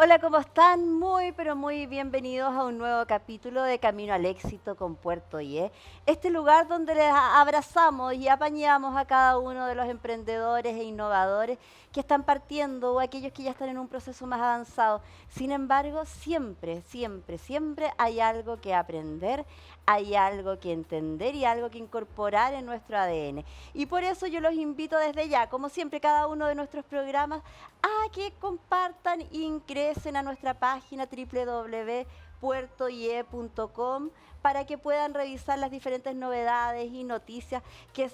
Hola, ¿cómo están? Muy, pero muy bienvenidos a un nuevo capítulo de Camino al Éxito con Puerto IE. Este lugar donde les abrazamos y apañamos a cada uno de los emprendedores e innovadores que están partiendo o aquellos que ya están en un proceso más avanzado. Sin embargo, siempre, siempre, siempre hay algo que aprender, hay algo que entender y algo que incorporar en nuestro ADN. Y por eso yo los invito desde ya, como siempre, cada uno de nuestros programas a que compartan e ingresen a nuestra página www.puertoie.com para que puedan revisar las diferentes novedades y noticias que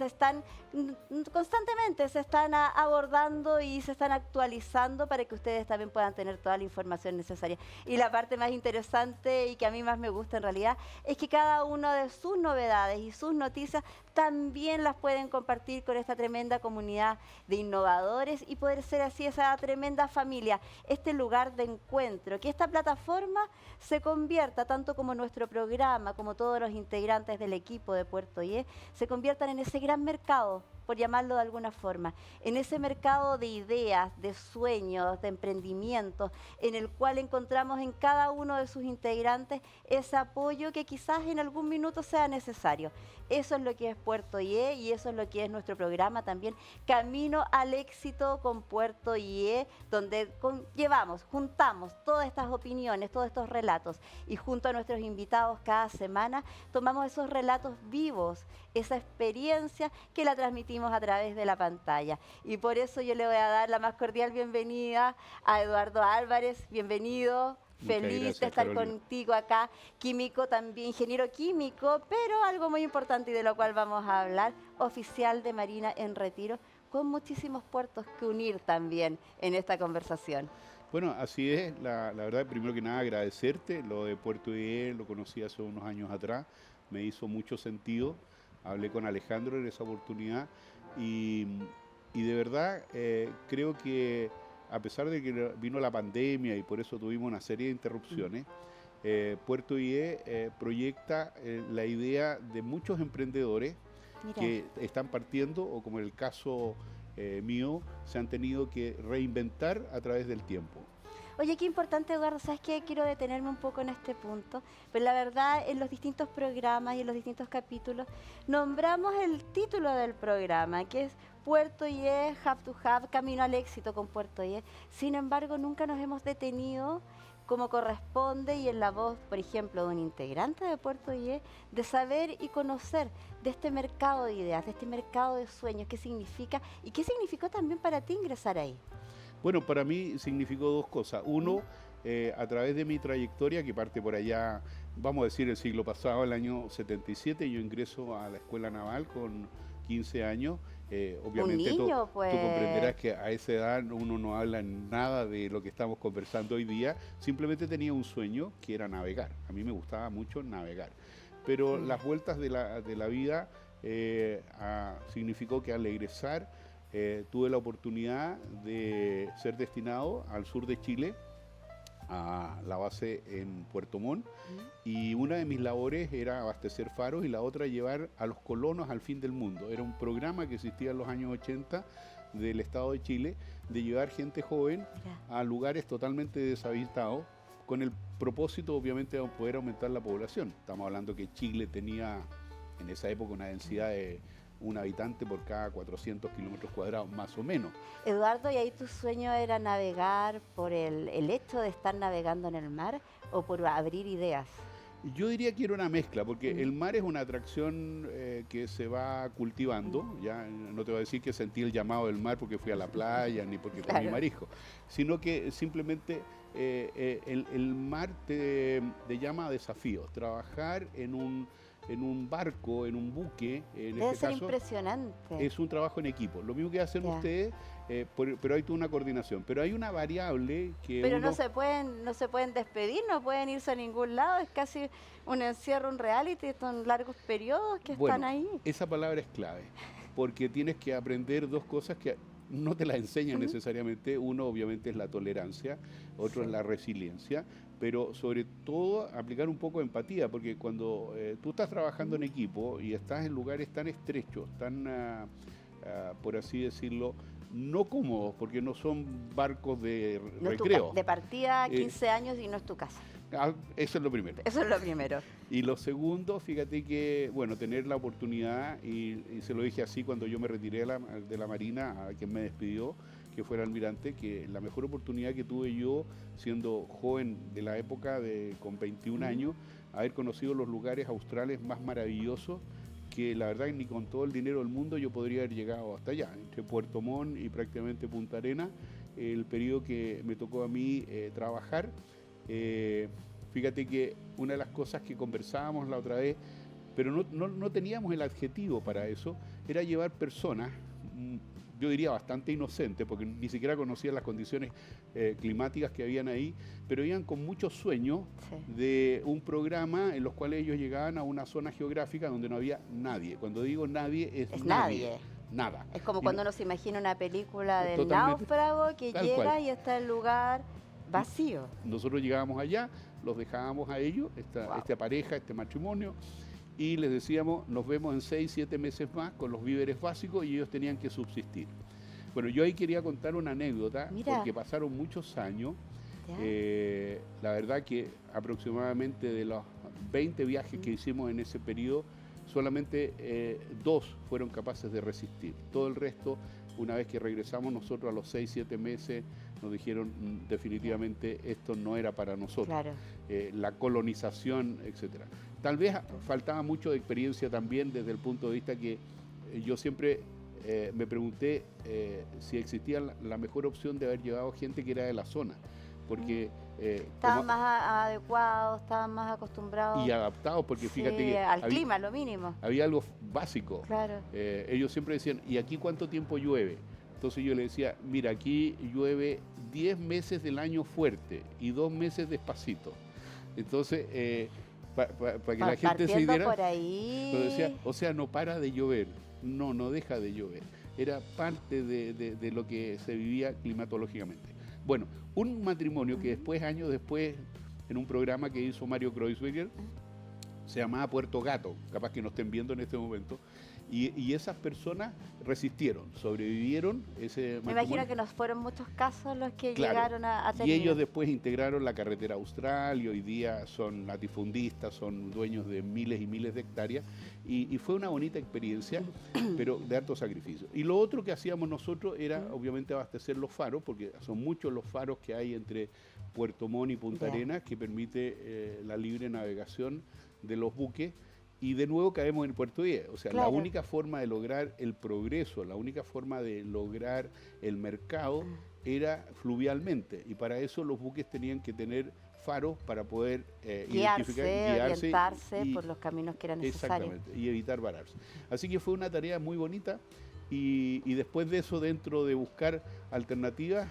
constantemente se están abordando y se están actualizando para que ustedes también puedan tener toda la información necesaria. Y la parte más interesante y que a mí más me gusta en realidad es que cada una de sus novedades y sus noticias también las pueden compartir con esta tremenda comunidad de innovadores y poder ser así esa tremenda familia, este lugar de encuentro, que esta plataforma se convierta, tanto como nuestro programa, como todos los integrantes del equipo de Puerto IE, se conviertan en ese gran mercado, por llamarlo de alguna forma, en ese mercado de ideas, de sueños, de emprendimientos, en el cual encontramos en cada uno de sus integrantes ese apoyo que quizás en algún minuto sea necesario. Eso es lo que es Puerto IE y eso es lo que es nuestro programa también, Camino al Éxito con Puerto IE, donde juntamos todas estas opiniones, todos estos relatos y junto a nuestros invitados cada semana tomamos esos relatos vivos, esa experiencia que la transmitimos a través de la pantalla. Y por eso yo le voy a dar la más cordial bienvenida a Eduardo Álvarez. Bienvenido. Muchas Feliz de gracias, estar Carolina. contigo acá, químico también, ingeniero químico, pero algo muy importante y de lo cual vamos a hablar, oficial de Marina en retiro, con muchísimos puertos que unir también en esta conversación. Bueno, así es. La verdad, primero que nada, agradecerte. Lo de Puerto IE lo conocí hace unos años atrás. Me hizo mucho sentido. Hablé con Alejandro en esa oportunidad y, y de verdad creo que a pesar de que vino la pandemia y por eso tuvimos una serie de Mm. interrupciones, Puerto IE proyecta la idea de muchos emprendedores Mira. que están partiendo o como en el caso mío, se han tenido que reinventar a través del tiempo. Oye, qué importante, Eduardo. ¿Sabes qué? Quiero detenerme un poco en este punto. Pero la verdad, en los distintos programas y en los distintos capítulos, nombramos el título del programa, que es Puerto IE, Hub to Hub, Camino al Éxito con Puerto IE. Sin embargo, nunca nos hemos detenido como corresponde y en la voz, por ejemplo, de un integrante de Puerto IE, de saber y conocer de este mercado de ideas, de este mercado de sueños, qué significa y qué significó también para ti ingresar ahí. Bueno, para mí significó dos cosas. ¿Mm? Uno, a través de mi trayectoria, que parte por allá, vamos a decir, el siglo pasado, el año 77, yo ingreso a la Escuela Naval con 15 años. Un Obviamente niño, tú pues. comprenderás que a esa edad uno no habla nada de lo que estamos conversando hoy día, simplemente tenía un sueño que era navegar. A mí me gustaba mucho navegar. Pero Mira. las vueltas de la vida significó que al egresar tuve la oportunidad de ser destinado al sur de Chile, a la base en Puerto Montt, ¿Mm? y una de mis labores era abastecer faros y la otra llevar a los colonos al fin del mundo. Era un programa que existía en los años 80 del Estado de Chile, de llevar gente joven Mira. a lugares totalmente deshabitados, con el propósito obviamente de poder aumentar la población. Estamos hablando que Chile tenía en esa época una densidad de un habitante por cada 400 kilómetros cuadrados, más o menos. Eduardo, ¿y ahí tu sueño era navegar por el hecho de estar navegando en el mar o por abrir ideas? Yo diría que era una mezcla, porque ¿Mm? el mar es una atracción que se va ¿Mm? cultivando. Ya no te voy a decir que sentí el llamado del mar porque fui a la playa ni porque comí Claro. marisco, sino que simplemente el mar te llama a desafíos. Trabajar en un barco, en un buque, en Debe este ser caso, impresionante. es un trabajo en equipo. Lo mismo que hacen Ya. ustedes, pero hay toda una coordinación. Pero hay una variable que Pero uno. no se pueden despedir, no pueden irse a ningún lado, es casi un encierro, un reality, son largos periodos que están Bueno, ahí. esa palabra es clave, porque tienes que aprender dos cosas que no te las enseñan ¿Mm? necesariamente. Uno obviamente es la tolerancia, otro es Sí. la resiliencia, pero sobre todo aplicar un poco de empatía, porque cuando tú estás trabajando en ¿Mm? equipo y estás en lugares tan estrechos, tan, por así decirlo, no cómodos, porque no son barcos de No es recreo. de partida, 15 años y no es tu casa. Eso es lo primero. Eso es lo primero. Y lo segundo, fíjate que, bueno, tener la oportunidad, y se lo dije así cuando yo me retiré de la Marina, a quien me despidió, que fue el almirante, que la mejor oportunidad que tuve yo, siendo joven de la época, con 21 años, haber conocido los lugares australes más maravillosos, que la verdad ni con todo el dinero del mundo yo podría haber llegado hasta allá, entre Puerto Montt y prácticamente Punta Arenas, el periodo que me tocó a mí trabajar. Fíjate que una de las cosas que conversábamos la otra vez, pero no teníamos el adjetivo para eso, era llevar personas, yo diría bastante inocentes, porque ni siquiera conocían las condiciones climáticas que habían ahí, pero iban con mucho sueño de un programa en los cuales ellos llegaban a una zona geográfica donde no había nadie. Cuando digo nadie, es nadie. Nada. Es como cuando uno se imagina una película del Totalmente, náufrago que tal llega cual. y está el lugar vacío. Nosotros llegábamos allá, los dejábamos a ellos, esta pareja, este matrimonio, y les decíamos, nos vemos en 6, 7 meses más con los víveres básicos y ellos tenían que subsistir. Bueno, yo ahí quería contar una anécdota, porque pasaron muchos años. La verdad que aproximadamente de los 20 viajes que hicimos en ese periodo, solamente 2 fueron capaces de resistir. Todo el resto, una vez que regresamos nosotros a los 6, 7 meses, nos dijeron definitivamente esto no era para nosotros. Claro. La colonización, etcétera. Tal vez faltaba mucho de experiencia también desde el punto de vista que yo siempre me pregunté si existía la mejor opción de haber llevado gente que era de la zona, porque estaban más adecuados, estaban más acostumbrados y adaptados, porque fíjate que al clima, lo mínimo. Había algo básico. Claro. Ellos siempre decían, ¿y aquí cuánto tiempo llueve? Entonces yo le decía, mira, aquí llueve 10 meses del año fuerte y 2 meses despacito. Entonces, para que la gente se diera, por ahí. Decía, o sea, no para de llover, no deja de llover. Era parte de lo que se vivía climatológicamente. Bueno, un matrimonio que después, años después, en un programa que hizo Mario Kreuzberger, se llamaba Puerto Gato, capaz que nos estén viendo en este momento, y esas personas resistieron, sobrevivieron ese matrimonio. Me imagino que nos fueron muchos casos los que Claro, llegaron a tener. y ellos después integraron la carretera austral y hoy día son latifundistas, son dueños de miles y miles de hectáreas, y fue una bonita experiencia, pero de harto sacrificio. Y lo otro que hacíamos nosotros era obviamente abastecer los faros, porque son muchos los faros que hay entre Puerto Montt y Punta Arenas, que permite la libre navegación de los buques. Y de nuevo caemos en Puerto Díez. O sea, la única forma de lograr el progreso, la única forma de lograr el mercado era fluvialmente. Y para eso los buques tenían que tener faros para poder orientarse por los caminos que eran necesarios. Exactamente, y evitar vararse. Así que fue una tarea muy bonita. Y después de eso, dentro de buscar alternativas,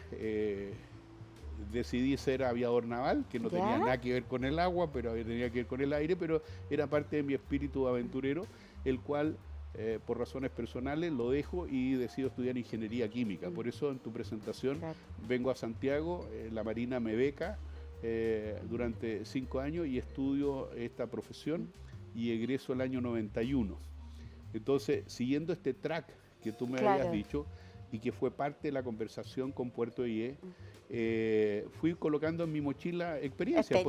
decidí ser aviador naval, que no tenía nada que ver con el agua, pero tenía que ver con el aire, pero era parte de mi espíritu aventurero, el cual, por razones personales, lo dejo y decido estudiar ingeniería química. Por eso en tu presentación vengo a Santiago, la Marina me beca durante 5 años y estudio esta profesión y egreso el año 91. Entonces, siguiendo este track que tú me habías dicho y que fue parte de la conversación con Puerto Díez, fui colocando en mi mochila experiencia.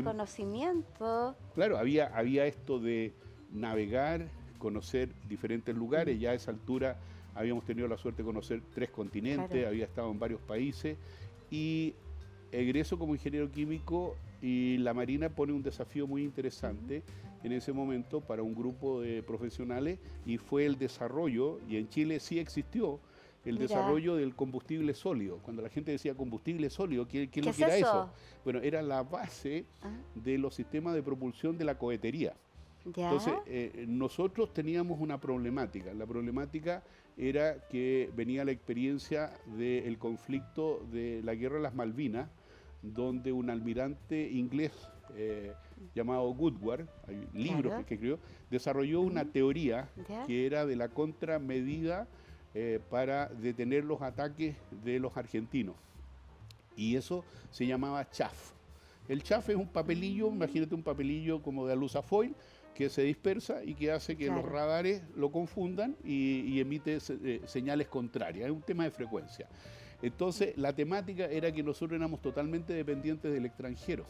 Conocimiento. Claro, había esto de navegar, conocer diferentes lugares. Ya a esa altura habíamos tenido la suerte de conocer 3 continentes, había estado en varios países y egreso como ingeniero químico, y la Marina pone un desafío muy interesante en ese momento para un grupo de profesionales, y fue el desarrollo, y en Chile sí existió, el desarrollo del combustible sólido. Cuando la gente decía combustible sólido, ¿qué es lo que era eso? Bueno, era la base de los sistemas de propulsión de la cohetería. Entonces, nosotros teníamos una problemática. La problemática era que venía la experiencia del conflicto de la Guerra de las Malvinas, donde un almirante inglés llamado Woodward, hay libros que escribió, desarrolló una teoría que era de la contramedida para detener los ataques de los argentinos. Y eso se llamaba chaff. El chaff es un papelillo, imagínate un papelillo como de alusafoil, que se dispersa y que hace que los Claro. radares lo confundan y emite señales contrarias. Es un tema de frecuencia. Entonces, la temática era que nosotros éramos totalmente dependientes del extranjero.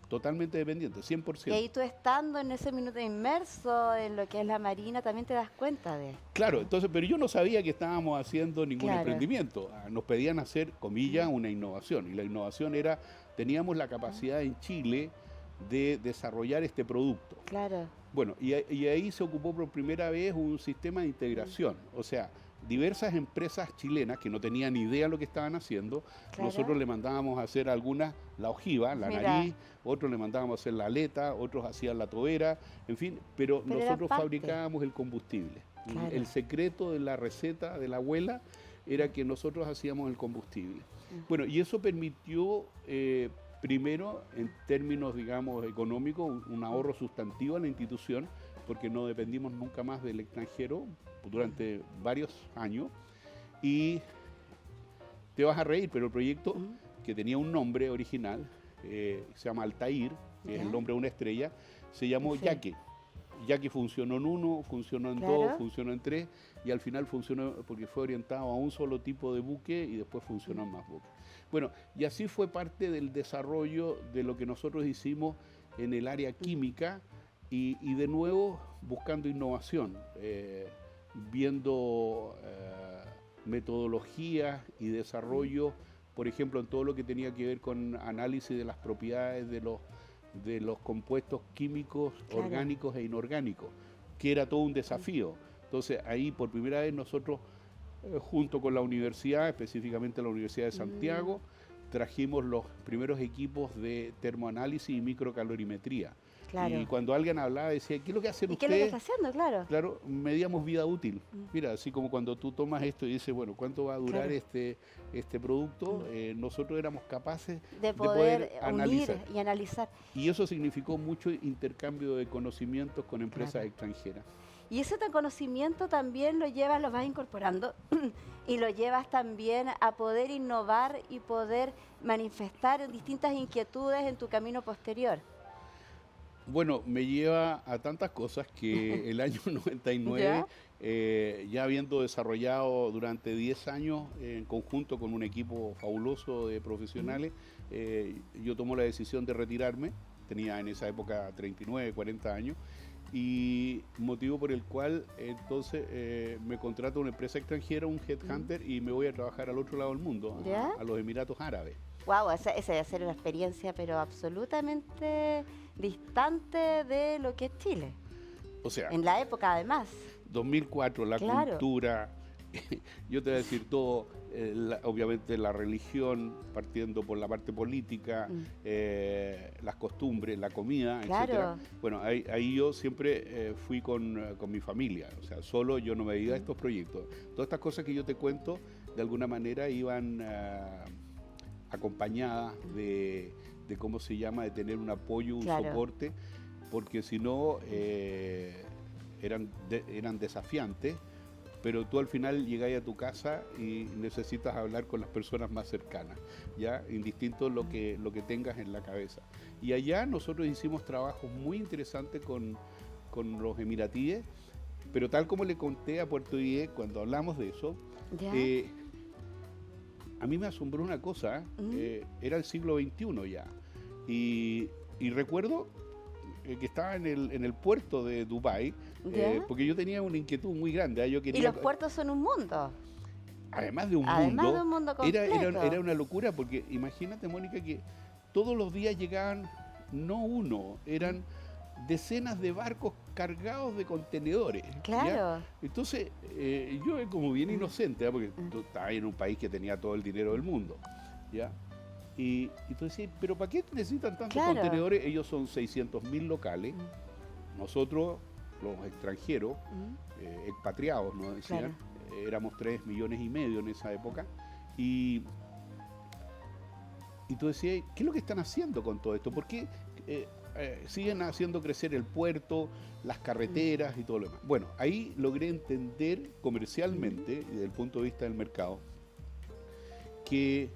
Totalmente dependientes, Y 100%. ahí tú estando en ese minuto inmerso en lo que es la marina, también te das cuenta de esto. Claro, entonces, pero yo no sabía que estábamos haciendo ningún Claro. emprendimiento. Nos pedían hacer, comillas, una innovación. Y la innovación era, teníamos la capacidad en Chile de desarrollar este producto. Claro. Bueno, y ahí se ocupó por primera vez un sistema de integración. O sea, diversas empresas chilenas que no tenían ni idea de lo que estaban haciendo, Claro. nosotros le mandábamos a hacer algunas, la ojiva, la Mira. nariz, otros le mandábamos a hacer la aleta, otros hacían la tobera, en fin, pero Pero era nosotros parte. fabricábamos el combustible. Claro. El secreto de la receta de la abuela era que nosotros hacíamos el combustible. Bueno, y eso permitió, primero, en términos, digamos, económicos, un ahorro sustantivo a la institución, porque no dependimos nunca más del extranjero durante varios años. Y te vas a reír, pero el proyecto, que tenía un nombre original, se llama Altair, que es Ya. el nombre de una estrella, se llamó Sí. Yaque. Yaque funcionó en 1, funcionó en Claro. 2, funcionó en 3, y al final funcionó porque fue orientado a un solo tipo de buque y después funcionó en más buques. Bueno, y así fue parte del desarrollo de lo que nosotros hicimos en el área química y de nuevo buscando innovación, viendo metodologías y desarrollo, por ejemplo, en todo lo que tenía que ver con análisis de las propiedades de los compuestos químicos, Claro. orgánicos e inorgánicos, que era todo un desafío. Entonces ahí por primera vez nosotros, junto con la universidad, específicamente la Universidad de Santiago, trajimos los primeros equipos de termoanálisis y microcalorimetría. Claro. Y cuando alguien hablaba decía, ¿qué es lo que hacen ¿Y qué es lo que ustedes? está haciendo? Claro. Claro, medíamos vida útil. Mira, así como cuando tú tomas esto y dices, bueno, ¿cuánto va a durar Claro. este producto? Nosotros éramos capaces De poder unir analizar. y analizar. Y eso significó mucho intercambio de conocimientos con empresas Claro. extranjeras. Y ese conocimiento también lo vas incorporando y lo llevas también a poder innovar y poder manifestar distintas inquietudes en tu camino posterior. Bueno, me lleva a tantas cosas que el año 99, ya habiendo desarrollado durante 10 años en conjunto con un equipo fabuloso de profesionales, yo tomo la decisión de retirarme. Tenía en esa época 39, 40 años. Y motivo por el cual entonces me contrata una empresa extranjera, un headhunter, y me voy a trabajar al otro lado del mundo, ¿Ya? a los Emiratos Árabes. Wow, esa debe ser una experiencia, pero absolutamente distante de lo que es Chile. O sea, En la época, además. 2004, la Claro. cultura, yo te voy a decir todo, obviamente la religión, partiendo por la parte política, las costumbres, la comida, Claro. etcétera. Bueno, ahí yo siempre fui con mi familia, o sea, solo yo no me dediqué a estos proyectos. Todas estas cosas que yo te cuento, de alguna manera iban acompañadas de cómo se llama, de tener un apoyo, un Claro. soporte, porque si no eran desafiantes, pero tú al final llegáis a tu casa y necesitas hablar con las personas más cercanas, ya, indistinto lo que tengas en la cabeza. Y allá nosotros hicimos trabajos muy interesantes con los emiratíes, pero tal como le conté a Puerto Diez cuando hablamos de eso, ¿Ya? a mí me asombró una cosa, era el siglo XXI ya, y recuerdo que estaba en el puerto de Dubái, ¿Ya? porque yo tenía una inquietud muy grande. Yo Y quería, los puertos son un mundo. además de un Además de un mundo era completo. una locura, porque imagínate, Mónica, que todos los días llegaban, no uno, eran decenas de barcos cargados de contenedores. ¿ya? Claro. Entonces, yo como bien inocente, ¿ya? Porque tú estabas en un país que tenía todo el dinero del mundo, ¿ya? Y tú decías, ¿pero para qué necesitan tantos Claro. contenedores? Ellos son 600.000 locales, nosotros, los extranjeros, expatriados, nos decían, éramos 3,5 millones en esa época, y tú decías, ¿qué es lo que están haciendo con todo esto? ¿Por qué siguen haciendo crecer el puerto, las carreteras y todo lo demás? Bueno, ahí logré entender comercialmente, y desde el punto de vista del mercado, que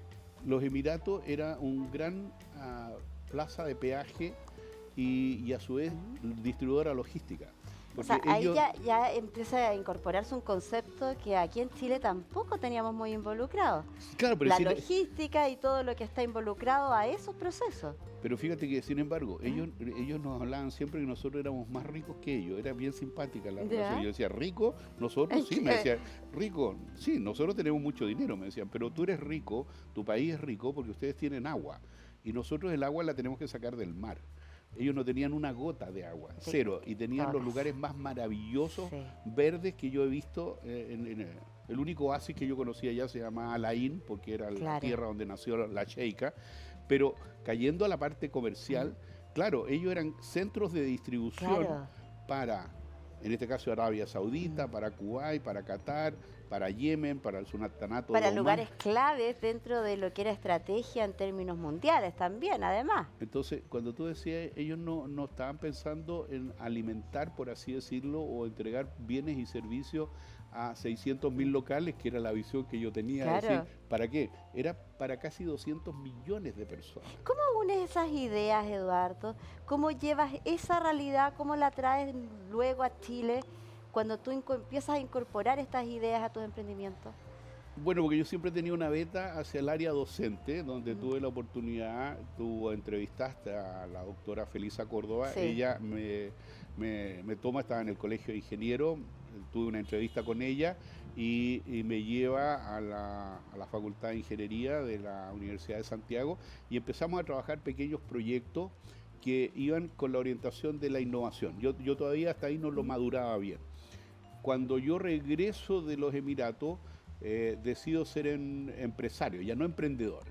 los Emiratos era un gran plaza de peaje y a su vez distribuidora logística. O sea, Porque ahí ellos, ya empieza a incorporarse un concepto que aquí en Chile tampoco teníamos muy involucrado. claro, pero La si le- logística y todo lo que está involucrado a esos procesos. Pero fíjate que, sin embargo, ellos nos hablaban siempre que nosotros éramos más ricos que ellos. Era bien simpática la Ya. relación. Yo decía, ¿rico? Nosotros sí. Me decía, ¿rico? Sí, nosotros tenemos mucho dinero, me decían. Pero tú eres rico, tu país es rico porque ustedes tienen agua. Y nosotros el agua la tenemos que sacar del mar. Ellos no tenían una gota de agua, Sí, cero. Y tenían los todas. lugares más maravillosos, Sí. verdes, que yo he visto. El único oasis que yo conocía allá se llamaba Alain, porque era la Claro. tierra donde nació la Sheikha. Pero cayendo a la parte comercial, claro, ellos eran centros de distribución Claro. para, en este caso, Arabia Saudita, para Kuwait, para Qatar, para Yemen, para el Sultanato de Para Omán. lugares claves dentro de lo que era estrategia en términos mundiales también, además. Entonces, cuando tú decías, ellos no estaban pensando en alimentar, por así decirlo, o entregar bienes y servicios a 600.000 locales, que era la visión que yo tenía. Claro. Decir, ¿para qué? Era para casi 200 millones de personas. ¿Cómo unes esas ideas, Eduardo? ¿Cómo llevas esa realidad? ¿Cómo la traes luego a Chile cuando tú empiezas a incorporar estas ideas a tus emprendimientos? Bueno, porque yo siempre he tenido una beta hacia el área docente, donde tuve la oportunidad, tú entrevistaste a la doctora Felisa Córdoba, Sí. ella me toma, estaba en el colegio de ingeniero, tuve una entrevista con ella y me lleva a la Facultad de Ingeniería de la Universidad de Santiago y empezamos a trabajar pequeños proyectos que iban con la orientación de la innovación. Yo todavía hasta ahí no lo maduraba bien. Cuando yo regreso de los Emiratos, decido ser empresario, ya no emprendedor.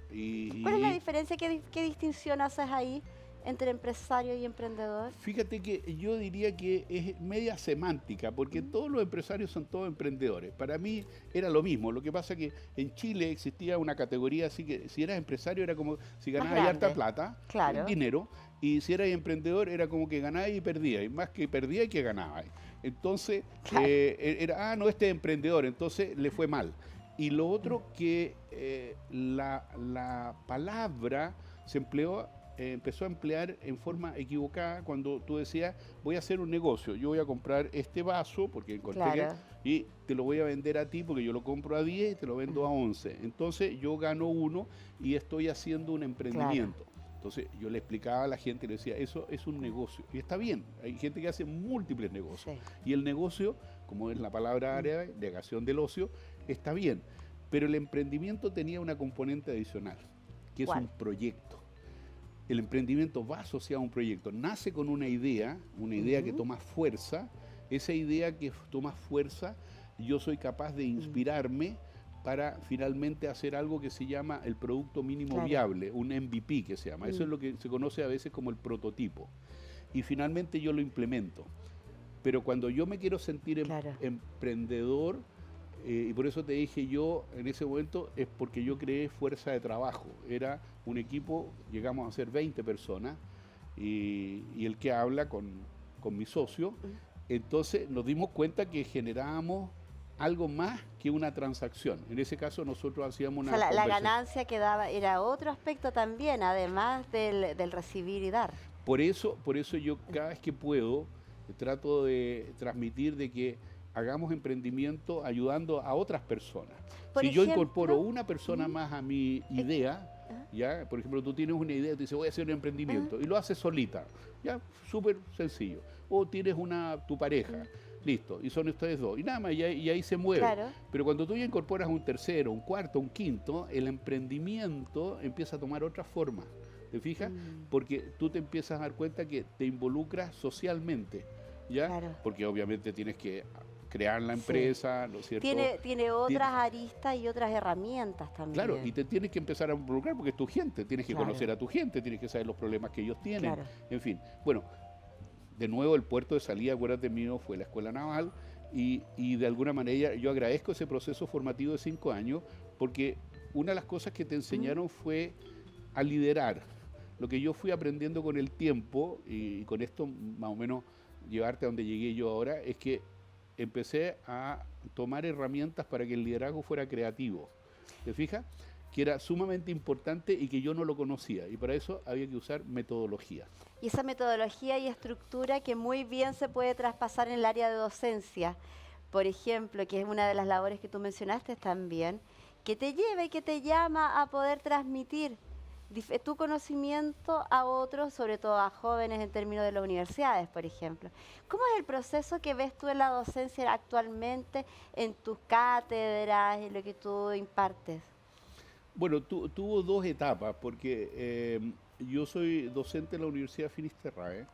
¿Cuál es la diferencia? ¿Qué distinción haces ahí entre empresario y emprendedor? Fíjate que yo diría que es media semántica, porque todos los empresarios son todos emprendedores. Para mí era lo mismo. Lo que pasa es que en Chile existía una categoría así que si eras empresario era como si ganabas grande. harta plata, Claro. dinero, y si eras emprendedor era como que ganabas y perdías, y más que perdías que ganabas. Entonces, Claro. no, este es emprendedor, entonces le fue mal. Y lo otro que la palabra se empezó a emplear en forma equivocada cuando tú decías, voy a hacer un negocio, yo voy a comprar este vaso porque encontré Claro. y te lo voy a vender a ti porque yo lo compro a 10 y te lo vendo a 11. Entonces yo gano 1 y estoy haciendo un emprendimiento. Entonces yo le explicaba a la gente, le decía, eso es un negocio. Y está bien, hay gente que hace múltiples negocios. Sí. Y el negocio, como es la palabra árabe, negación del ocio, está bien. Pero el emprendimiento tenía una componente adicional, que es ¿Cuál? un proyecto. El emprendimiento va asociado a un proyecto. Nace con una idea que toma fuerza. Esa idea que toma fuerza, yo soy capaz de inspirarme para finalmente hacer algo que se llama el producto mínimo Claro. viable, un MVP que se llama. Eso es lo que se conoce a veces como el prototipo. Y finalmente yo lo implemento. Pero cuando yo me quiero sentir Claro. emprendedor, y por eso te dije yo en ese momento, es porque yo creé fuerza de trabajo. Era un equipo, llegamos a ser 20 personas, y el que habla con mi socio. Entonces nos dimos cuenta que generábamos algo más que una transacción. En ese caso nosotros hacíamos una O sea, la conversión. ganancia que daba era otro aspecto también, además del recibir y dar. Por eso yo cada vez que puedo trato de transmitir de que hagamos emprendimiento ayudando a otras personas. Por Si yo ejemplo, incorporo una persona más a mi idea, ya, por ejemplo, tú tienes una idea y te dices voy a hacer un emprendimiento y lo haces solita, ya, súper sencillo. O tienes tu pareja, listo, y son ustedes dos, y nada más, y ahí se mueve. Claro. Pero cuando tú ya incorporas un tercero, un cuarto, un quinto, el emprendimiento empieza a tomar otra forma. ¿Te fijas? Porque tú te empiezas a dar cuenta que te involucras socialmente, ¿ya? Claro. Porque obviamente tienes que crear la empresa, ¿no es cierto? Tiene otras aristas y otras herramientas también. Claro, y te tienes que empezar a involucrar porque es tu gente, tienes que Claro. conocer a tu gente, tienes que saber los problemas que ellos tienen, Claro. en fin. Bueno, de nuevo el puerto de salida, acuérdate mío, fue la Escuela Naval y de alguna manera yo agradezco ese proceso formativo de 5 años porque una de las cosas que te enseñaron fue a liderar. Lo que yo fui aprendiendo con el tiempo y con esto más o menos llevarte a donde llegué yo ahora es que empecé a tomar herramientas para que el liderazgo fuera creativo. ¿Te fijas? que era sumamente importante y que yo no lo conocía. Y para eso había que usar metodología. Y esa metodología y estructura que muy bien se puede traspasar en el área de docencia, por ejemplo, que es una de las labores que tú mencionaste también, que te lleva y que te llama a poder transmitir tu conocimiento a otros, sobre todo a jóvenes en términos de las universidades, por ejemplo. ¿Cómo es el proceso que ves tú en la docencia actualmente, en tus cátedras, en lo que tú impartes? Bueno, tuvo dos etapas, porque yo soy docente en la Universidad Finisterrae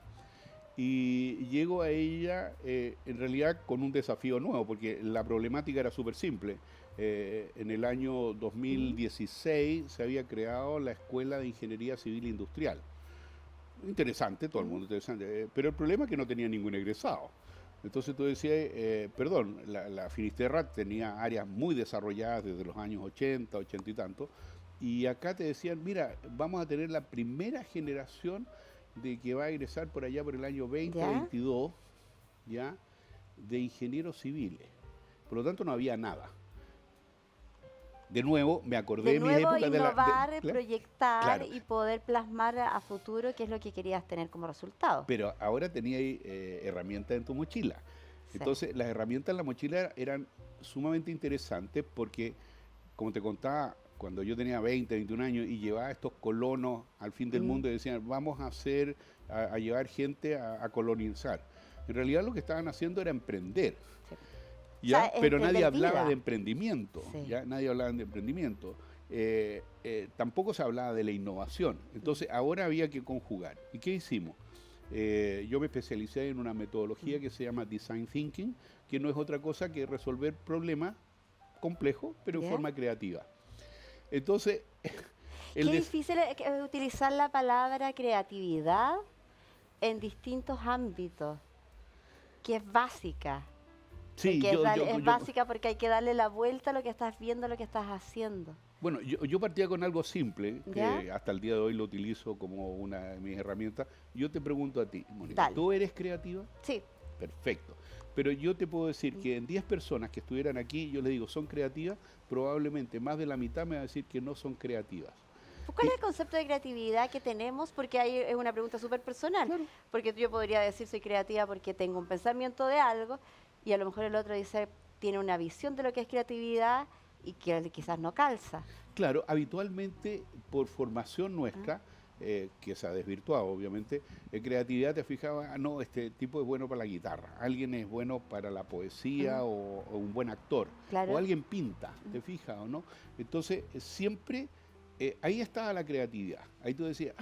y llego a ella en realidad con un desafío nuevo, porque la problemática era súper simple. En el año 2016 se había creado la Escuela de Ingeniería Civil Industrial. Interesante, todo el mundo interesante, pero el problema es que no tenía ningún egresado. Entonces tú decías, perdón, la Finisterra tenía áreas muy desarrolladas desde los años 80, 80 y tanto, y acá te decían, mira, vamos a tener la primera generación de que va a egresar por allá por el año 2022, ¿ya? De ingenieros civiles. Por lo tanto no había nada. De nuevo, me acordé De de mis nuevo, épocas innovar, proyectar claro. y poder plasmar a futuro qué es lo que querías tener como resultado. Pero ahora tenía herramientas en tu mochila. Sí. Entonces, las herramientas en la mochila eran sumamente interesantes porque, como te contaba, cuando yo tenía 20, 21 años y llevaba a estos colonos al fin del mundo y decían, vamos a llevar gente a colonizar. En realidad lo que estaban haciendo era emprender. Sí. ¿Ya? O sea, Pero nadie hablaba vida. de emprendimiento, Sí. ¿ya? Nadie hablaba de emprendimiento. Tampoco se hablaba de la innovación. Entonces, ahora había que conjugar. ¿Y qué hicimos? Yo me especialicé en una metodología que se llama Design Thinking, que no es otra cosa que resolver problemas complejos, pero en forma creativa. Entonces, Qué difícil es utilizar la palabra creatividad en distintos ámbitos, que es básica. Sí, es básica porque hay que darle la vuelta a lo que estás viendo, a lo que estás haciendo. Bueno, yo partía con algo simple, que ¿Ya? hasta el día de hoy lo utilizo como una de mis herramientas. Yo te pregunto a ti, Mónica, Dale. ¿tú eres creativa? Sí. Perfecto. Pero yo te puedo decir que en 10 personas que estuvieran aquí, yo les digo, ¿son creativas? Probablemente más de la mitad me va a decir que no son creativas. ¿Cuál es el concepto de creatividad que tenemos? Porque ahí es una pregunta súper personal. Claro. Porque yo podría decir soy creativa porque tengo un pensamiento de algo y a lo mejor el otro dice tiene una visión de lo que es creatividad y que quizás no calza. Claro, habitualmente por formación nuestra, que se ha desvirtuado obviamente, creatividad te fijaba, no, este tipo es bueno para la guitarra, alguien es bueno para la poesía o un buen actor, Claro. o alguien pinta, ¿te fijas o no? Entonces, siempre ahí estaba la creatividad, ahí tú decías,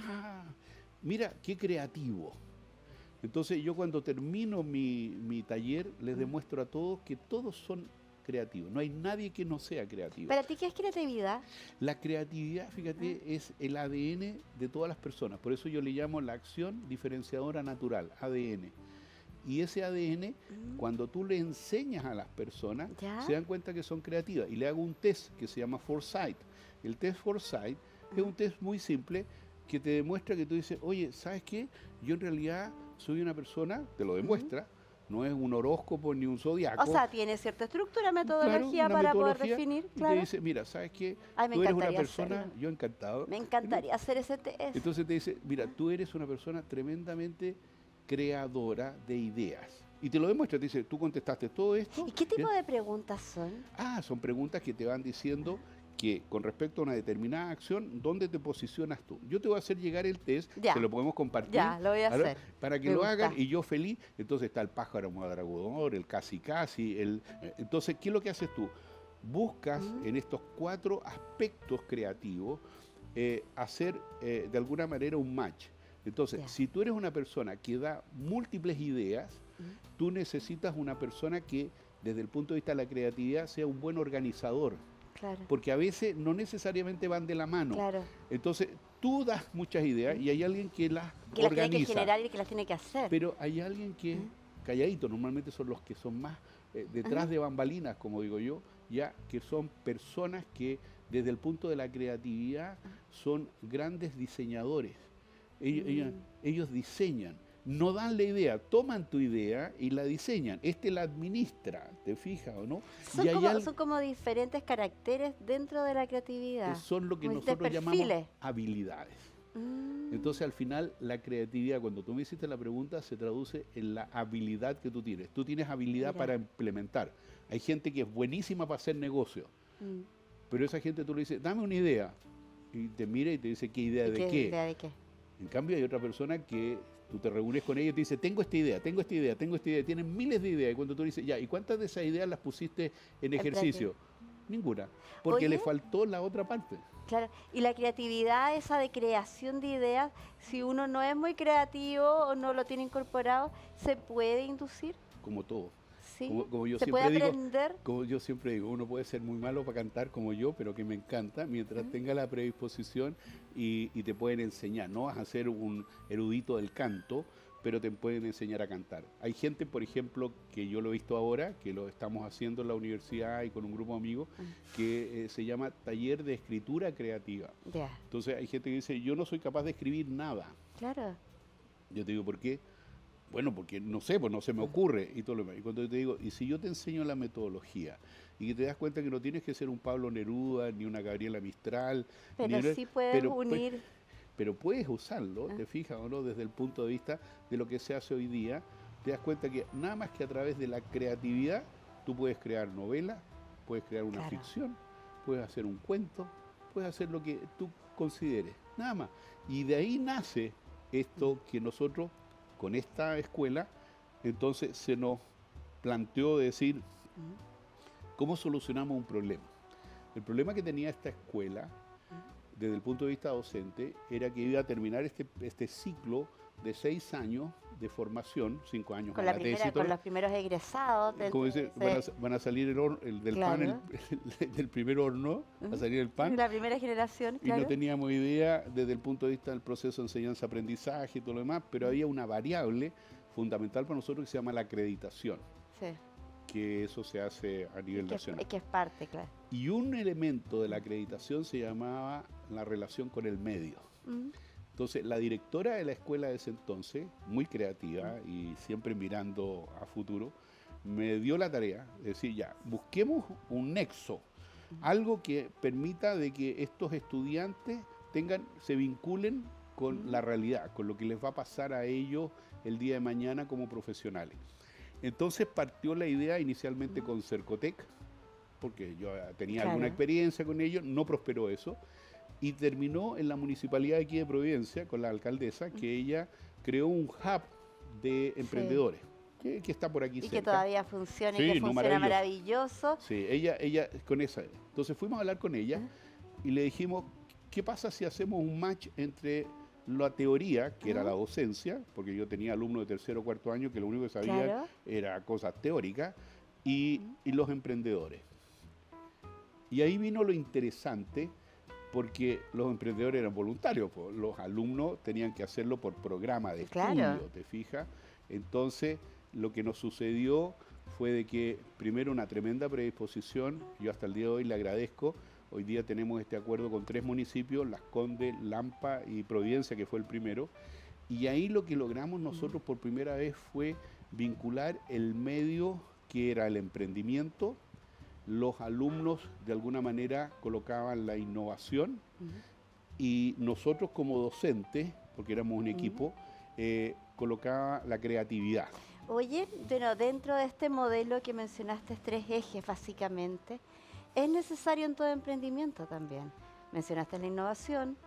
mira, qué creativo. Entonces yo cuando termino mi taller les demuestro a todos que todos son creativos, no hay nadie que no sea creativo. ¿Para ti qué es creatividad? La creatividad, fíjate, es el ADN de todas las personas, por eso yo le llamo la acción diferenciadora natural, ADN. Y ese ADN, cuando tú le enseñas a las personas, se dan cuenta que son creativas. Y le hago un test que se llama Foresight. El test Foresight es un test muy simple que te demuestra que tú dices, oye, ¿sabes qué? Yo en realidad soy una persona, te lo demuestra, no es un horóscopo ni un zodiaco. O sea, tiene cierta estructura, metodología para poder definir. Y te dice, mira, ¿sabes qué? Tú eres una persona, yo encantado. Me encantaría hacer ese test. Entonces te dice, mira, tú eres una persona tremendamente creadora de ideas. Y te lo demuestra, te dice, tú contestaste todo esto. ¿Y qué tipo de preguntas son? Son preguntas que te van diciendo que con respecto a una determinada acción, ¿dónde te posicionas tú? Yo te voy a hacer llegar el test, se lo podemos compartir. Ya, lo voy a hacer. Para que lo hagan y yo feliz. Entonces está el pájaro madragudor, el casi casi. Entonces, ¿qué es lo que haces tú? Buscas en estos 4 aspectos creativos hacer de alguna manera un match. Entonces, si tú eres una persona que da múltiples ideas, tú necesitas una persona que desde el punto de vista de la creatividad sea un buen organizador. Claro. Porque a veces no necesariamente van de la mano. Claro. Entonces, tú das muchas ideas y hay alguien que las organiza. Las tiene que generar y que las tiene que hacer. Pero hay alguien que, calladito, normalmente son los que son más detrás de bambalinas, como digo yo, ya que son personas que desde el punto de la creatividad son grandes diseñadores. Ellos diseñan. no dan la idea, toman tu idea y la diseñan. Este la administra, ¿te fijas o no? Son como diferentes caracteres dentro de la creatividad. Son lo que como nosotros llamamos habilidades. Entonces, al final, la creatividad, cuando tú me hiciste la pregunta, se traduce en la habilidad que tú tienes. Tú tienes habilidad para implementar. Hay gente que es buenísima para hacer negocio, pero esa gente tú le dices, dame una idea, y te mira y te dice, ¿qué idea de qué? ¿Idea de qué? En cambio, hay otra persona que tú te reúnes con ella y te dice, tengo esta idea, tengo esta idea, tengo esta idea. Tienen miles de ideas. Y cuando tú dices, ya, ¿y cuántas de esas ideas las pusiste en ejercicio? Ninguna, porque le faltó la otra parte. Claro, y la creatividad, esa de creación de ideas, si uno no es muy creativo o no lo tiene incorporado, ¿se puede inducir? Como todo. Sí. Como yo ¿Se siempre puede digo, aprender? como yo siempre digo, uno puede ser muy malo para cantar como yo, pero que me encanta, mientras tenga la predisposición y te pueden enseñar. No vas a ser un erudito del canto, pero te pueden enseñar a cantar. Hay gente, por ejemplo, que yo lo he visto ahora, que lo estamos haciendo en la universidad y con un grupo de amigos, que se llama Taller de Escritura Creativa. Entonces hay gente que dice, yo no soy capaz de escribir nada. Claro. Yo te digo, ¿por qué? Bueno, porque no sé, pues no se me ocurre y todo lo demás. Y cuando yo te digo, y si yo te enseño la metodología y que te das cuenta que no tienes que ser un Pablo Neruda, ni una Gabriela Mistral, pero sí puedes unir... Pero puedes usarlo, te fijas o no, desde el punto de vista de lo que se hace hoy día, te das cuenta que nada más que a través de la creatividad, tú puedes crear novela, puedes crear una ficción, puedes hacer un cuento, puedes hacer lo que tú consideres, nada más. Y de ahí nace esto que nosotros, con esta escuela, entonces se nos planteó decir, ¿cómo solucionamos un problema? El problema que tenía esta escuela, desde el punto de vista docente, era que iba a terminar este ciclo de 6 años de formación, 5 años con la tesis, con los primeros egresados. Como dice, van a salir del pan, del primer horno, va a salir el pan. La primera generación, y no teníamos idea desde el punto de vista del proceso de enseñanza-aprendizaje y todo lo demás, pero había una variable fundamental para nosotros que se llama la acreditación. Que eso se hace a nivel nacional. Que es parte, claro. Y un elemento de la acreditación se llamaba la relación con el medio. Entonces, la directora de la escuela de ese entonces, muy creativa y siempre mirando a futuro, me dio la tarea de decir, ya, busquemos un nexo, algo que permita de que estos estudiantes se vinculen con la realidad, con lo que les va a pasar a ellos el día de mañana como profesionales. Entonces partió la idea inicialmente con Cercotec, porque yo tenía alguna experiencia con ellos, no prosperó eso, y terminó en la municipalidad de aquí de Providencia, con la alcaldesa, que ella creó un hub de emprendedores, que está por aquí cerca. Y que todavía funciona y que funciona maravilloso. Sí, ella con esa. Entonces fuimos a hablar con ella y le dijimos, ¿qué pasa si hacemos un match entre la teoría, que era la docencia, porque yo tenía alumnos de tercero o cuarto año que lo único que sabían era cosas teóricas, y los emprendedores? Y ahí vino lo interesante, porque los emprendedores eran voluntarios, pues, los alumnos tenían que hacerlo por programa de estudio, ¿te fijas? Entonces, lo que nos sucedió fue de que, primero, una tremenda predisposición, yo hasta el día de hoy le agradezco. Hoy día tenemos este acuerdo con 3 municipios, Las Condes, Lampa y Providencia, que fue el primero. Y ahí lo que logramos nosotros por primera vez fue vincular el medio que era el emprendimiento. Los alumnos de alguna manera colocaban la innovación y nosotros como docentes, porque éramos un equipo, colocaba la creatividad. Oye, pero dentro de este modelo que mencionaste, 3 ejes básicamente, es necesario en todo emprendimiento también. Mencionaste la innovación,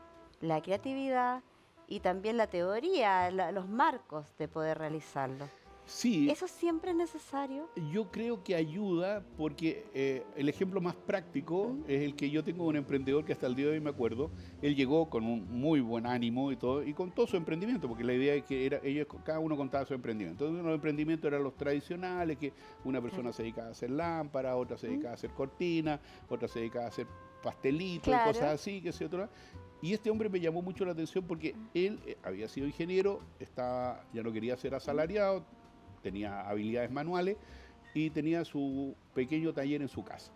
la creatividad y también la teoría, los marcos de poder realizarlo. Sí. ¿Eso siempre es necesario? Yo creo que ayuda porque el ejemplo más práctico es el que yo tengo de un emprendedor que hasta el día de hoy me acuerdo. Él llegó con un muy buen ánimo y todo, y con todo su emprendimiento, porque la idea es que cada uno contaba su emprendimiento. Entonces los emprendimientos eran los tradicionales, que una persona se dedicaba a hacer lámparas, otra se dedicaba a hacer cortinas, otra se dedicaba a hacer pastelitos y cosas así, que sé otra. Y este hombre me llamó mucho la atención porque él había sido ingeniero, ya no quería ser asalariado, tenía habilidades manuales y tenía su pequeño taller en su casa.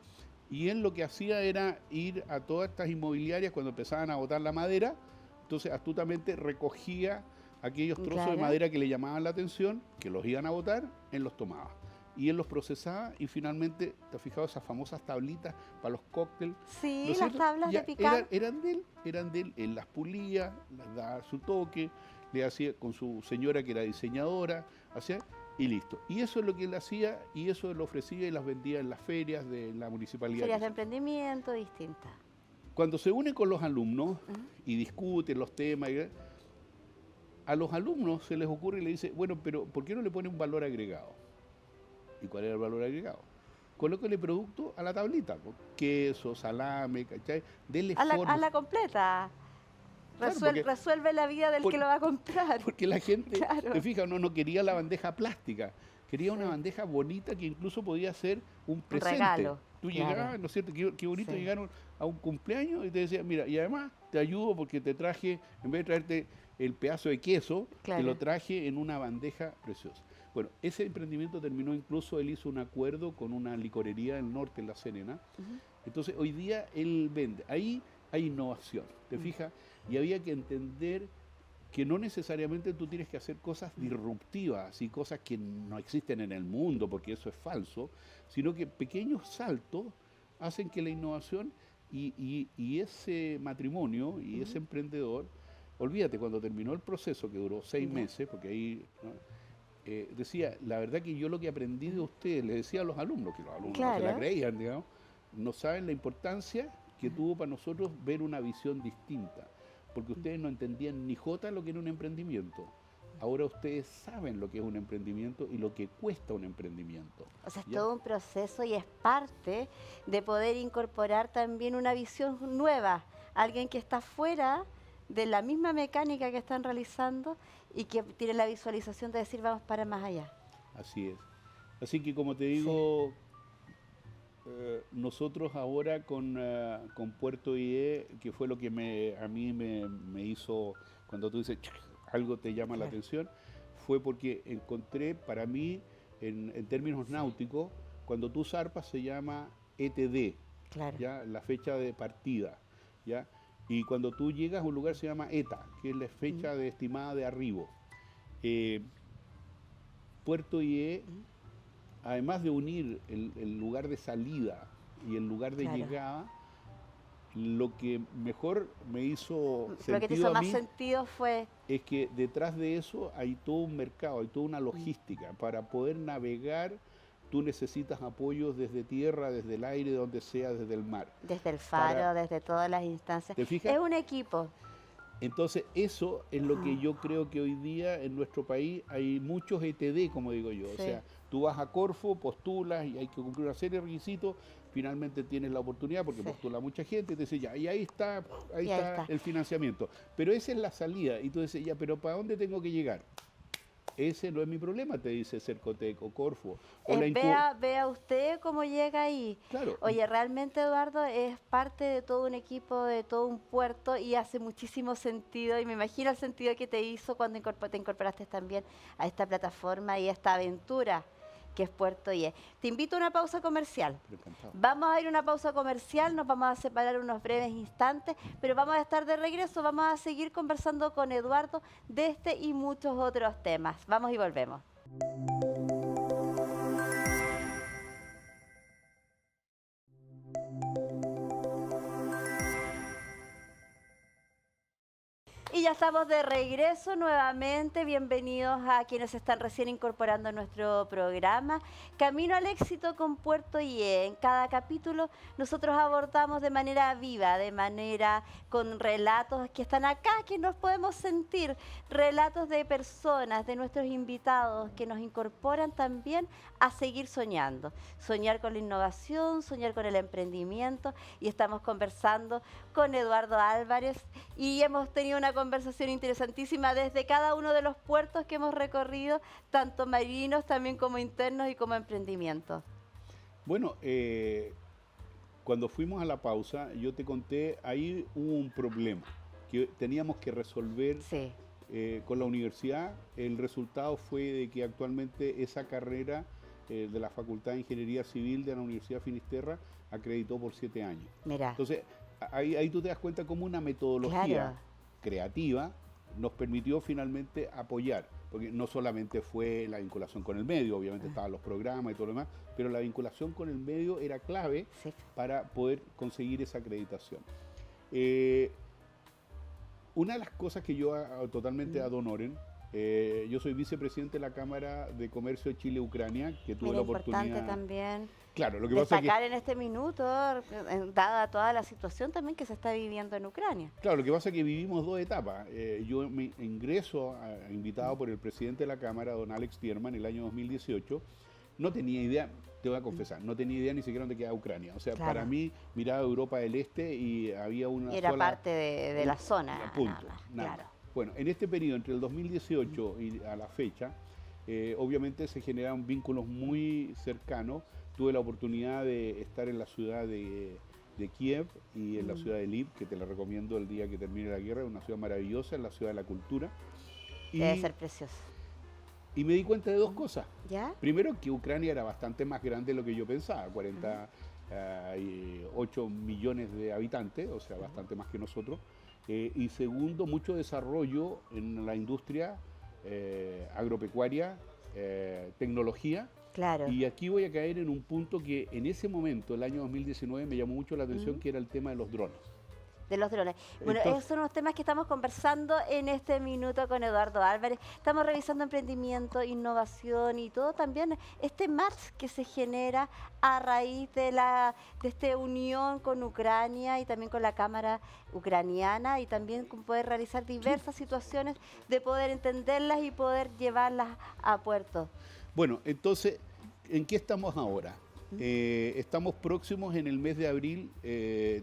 Y él lo que hacía era ir a todas estas inmobiliarias cuando empezaban a botar la madera, entonces astutamente recogía aquellos trozos de Claro. madera que le llamaban la atención, que los iban a botar, él los tomaba. Y él los procesaba y finalmente, ¿te has fijado esas famosas tablitas para los cócteles? Sí, ¿No es las cierto? tablas Ya de picar. eran de él, él las pulía, les daba su toque, le hacía con su señora que era diseñadora, hacía, y listo. Y eso es lo que él hacía y eso lo ofrecía y las vendía en las ferias de la municipalidad. Ferias de emprendimiento distintas. Cuando se une con los alumnos Ujú. y discuten los temas, a los alumnos se les ocurre y le dice, bueno, pero ¿por qué no le pone un valor agregado? ¿Y cuál era el valor agregado? Colóquele producto a la tablita, pues, queso, salame, ¿cachai? Dele A forma. la completa. Claro, porque- Resuelve la vida del por- que lo va a comprar. Porque la gente, Claro. te fijas, no quería la bandeja plástica, quería una Sí. bandeja bonita que incluso podía ser un presente. regalo, Tú claro. llegabas, ¿no es cierto? Qué bonito Sí. llegaron a un cumpleaños y te decían, mira, y además te ayudo porque te traje, en vez de traerte el pedazo de queso, Claro. te lo traje en una bandeja preciosa. Bueno, ese emprendimiento terminó, incluso él hizo un acuerdo con una licorería del norte, en La Serena. Ujú. Entonces, hoy día él vende. Ahí hay innovación, ¿te fijas? Y había que entender que no necesariamente tú tienes que hacer cosas disruptivas y cosas que no existen en el mundo, porque eso es falso, sino que pequeños saltos hacen que la innovación y ese matrimonio y ese emprendedor, olvídate, cuando terminó el proceso, que duró 6 Ya. meses, porque ahí... ¿no? Decía, la verdad que yo lo que aprendí de ustedes, le decía a los alumnos, que los alumnos no se la Claro. creían, digamos, no saben la importancia que tuvo para nosotros ver una visión distinta, porque ustedes no entendían ni jota lo que era un emprendimiento. Ahora ustedes saben lo que es un emprendimiento y lo que cuesta un emprendimiento. O sea, es ¿ya? todo un proceso y es parte de poder incorporar también una visión nueva. Alguien que está fuera de la misma mecánica que están realizando y que tiene la visualización de decir vamos para más allá. Así es. Así que como te digo, nosotros ahora con Puerto IE, que fue lo que a mí me hizo, cuando tú dices algo te llama la Claro. atención, fue porque encontré para mí, en términos náuticos, cuando tú zarpas se llama ETD, Claro. ¿ya? La fecha de partida, ¿ya? Y cuando tú llegas a un lugar se llama ETA, que es la fecha de estimada de arribo. Puerto IE, además de unir el lugar de salida y el lugar de Claro. llegada, lo que mejor me hizo Lo que te sentido hizo a más mí sentido fue es que detrás de eso hay todo un mercado, hay toda una logística. Para poder navegar, tú necesitas apoyos desde tierra, desde el aire, donde sea, desde el mar. desde el faro, Para- desde todas las instancias. ¿Te fijas? Es un equipo. Entonces, eso es lo que yo creo que hoy día en nuestro país hay muchos ETD, como digo yo. O Sí. sea, tú vas a Corfo, postulas y hay que cumplir una serie de requisitos, finalmente tienes la oportunidad porque Sí. postula mucha gente y te dice, ya, y ahí está, Y ahí está. el financiamiento. Pero esa es la salida y tú dices, ya, pero ¿para dónde tengo que llegar? Ese no es mi problema, te dice Cercotec o Corfo. O la Vea usted cómo llega ahí. Claro. Oye, realmente Eduardo es parte de todo un equipo, de todo un puerto y hace muchísimo sentido y me imagino el sentido que te hizo cuando te incorporaste también a esta plataforma y a esta aventura que es Puerto IE. Te invito a una pausa comercial. Pero encantado. Vamos a ir a una pausa comercial, nos vamos a separar unos breves instantes, pero vamos a estar de regreso, vamos a seguir conversando con Eduardo de este y muchos otros temas. Vamos y volvemos. Y ya estamos de regreso nuevamente. Bienvenidos a quienes se están recién incorporando a nuestro programa. Camino al éxito con Puerto IE. En cada capítulo nosotros abordamos de manera viva, de manera con relatos que están acá, que nos podemos sentir. Relatos de personas, de nuestros invitados, que nos incorporan también a seguir soñando. Soñar con la innovación, soñar con el emprendimiento. Y estamos conversando con Eduardo Álvarez y hemos tenido una conversación interesantísima desde cada uno de los puertos que hemos recorrido, tanto marinos también como internos y como emprendimientos. Bueno, cuando fuimos a la pausa, yo te conté, ahí hubo un problema que teníamos que resolver Sí, con la universidad. El resultado fue de que actualmente esa carrera de la Facultad de Ingeniería Civil de la Universidad Finisterra acreditó por 7 años. mira, Entonces, ahí tú te das cuenta como una metodología claro, creativa nos permitió finalmente apoyar, porque no solamente fue la vinculación con el medio, obviamente estaban los programas y todo lo demás, pero la vinculación con el medio era clave Sí. para poder conseguir esa acreditación. Una de las cosas que yo totalmente ad honorem, yo soy vicepresidente de la Cámara de Comercio Chile-Ucrania, que tuve Mira, la importante oportunidad... también Claro, lo que pasa es que... destacar en este minuto, dada toda la situación también que se está viviendo en Ucrania. Claro, lo que pasa es que vivimos dos etapas. Yo me ingreso invitado por el presidente de la Cámara, don Alex Tierman, en el año 2018. No tenía idea, te voy a confesar, no tenía idea ni siquiera dónde quedaba Ucrania. O sea, Claro. para mí miraba Europa del Este y había una Era sola... parte de la zona, Punto, nada más, nada claro. más. Bueno, en este periodo, entre el 2018 y a la fecha, obviamente se generaron vínculos muy cercanos. Tuve la oportunidad de estar en la ciudad de Kiev y en la ciudad de Lviv, que te la recomiendo el día que termine la guerra, es una ciudad maravillosa, es la ciudad de la cultura. Debe ser precioso. Y me di cuenta de dos cosas. ¿Ya? Primero, que Ucrania era bastante más grande de lo que yo pensaba, 48 millones de habitantes, o sea, bastante más que nosotros. Y segundo, mucho desarrollo en la industria agropecuaria, tecnología. Claro. Y aquí voy a caer en un punto que en ese momento, el año 2019, me llamó mucho la atención, que era el tema de los drones. De los drones. Bueno, Entonces, esos son los temas que estamos conversando en este minuto con Eduardo Álvarez. Estamos revisando emprendimiento, innovación y todo también este match que se genera a raíz de esta unión con Ucrania y también con la Cámara Ucraniana y también con poder realizar diversas situaciones de poder entenderlas y poder llevarlas a puerto. Bueno, entonces, ¿en qué estamos ahora? Estamos próximos en el mes de abril,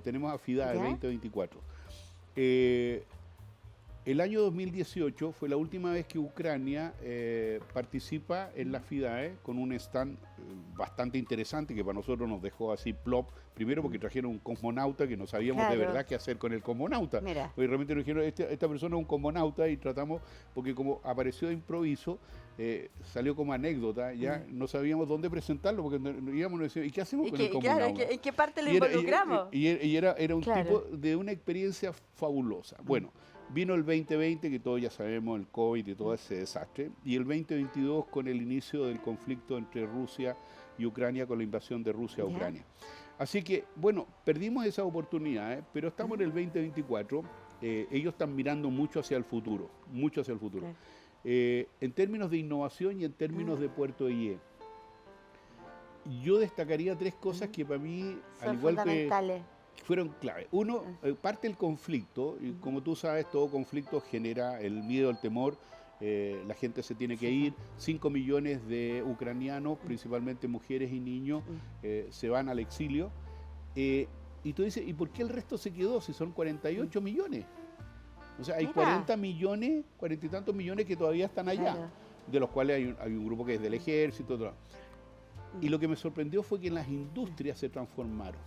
tenemos a FIDAE 2024. El año 2018 fue la última vez que Ucrania participa en la FIDAE con un stand bastante interesante que para nosotros nos dejó así plop. Primero porque trajeron un cosmonauta que no sabíamos de verdad qué hacer con el cosmonauta. Mira. Porque realmente nos dijeron, esta persona es un cosmonauta y tratamos, porque como apareció de improviso, salió como anécdota, ya no sabíamos dónde presentarlo porque íbamos y decíamos, ¿y qué hacemos con el cosmonauta? Claro, ¿en qué parte lo involucramos? Y era un tipo de una experiencia fabulosa. Bueno, vino el 2020, que todos ya sabemos, el COVID y todo ese desastre, y el 2022 con el inicio del conflicto entre Rusia y Ucrania, con la invasión de Rusia a Ucrania. Así que, bueno, perdimos esa oportunidad, pero estamos en el 2024, ellos están mirando mucho hacia el futuro, mucho hacia el futuro. Claro. En términos de innovación y en términos de Puerto IE. Yo destacaría tres cosas que para mí, Son al igual fundamentales. que fueron clave. Uno, parte del conflicto, y como tú sabes, todo conflicto genera el miedo, el temor, la gente se tiene que ir, 5 millones de ucranianos, principalmente mujeres y niños, se van al exilio, y tú dices, ¿y por qué el resto se quedó si son 48 millones? O sea, hay 40 millones, 40 y tantos millones que todavía están allá, de los cuales hay un grupo que es del ejército, otro. Y lo que me sorprendió fue que las industrias se transformaron.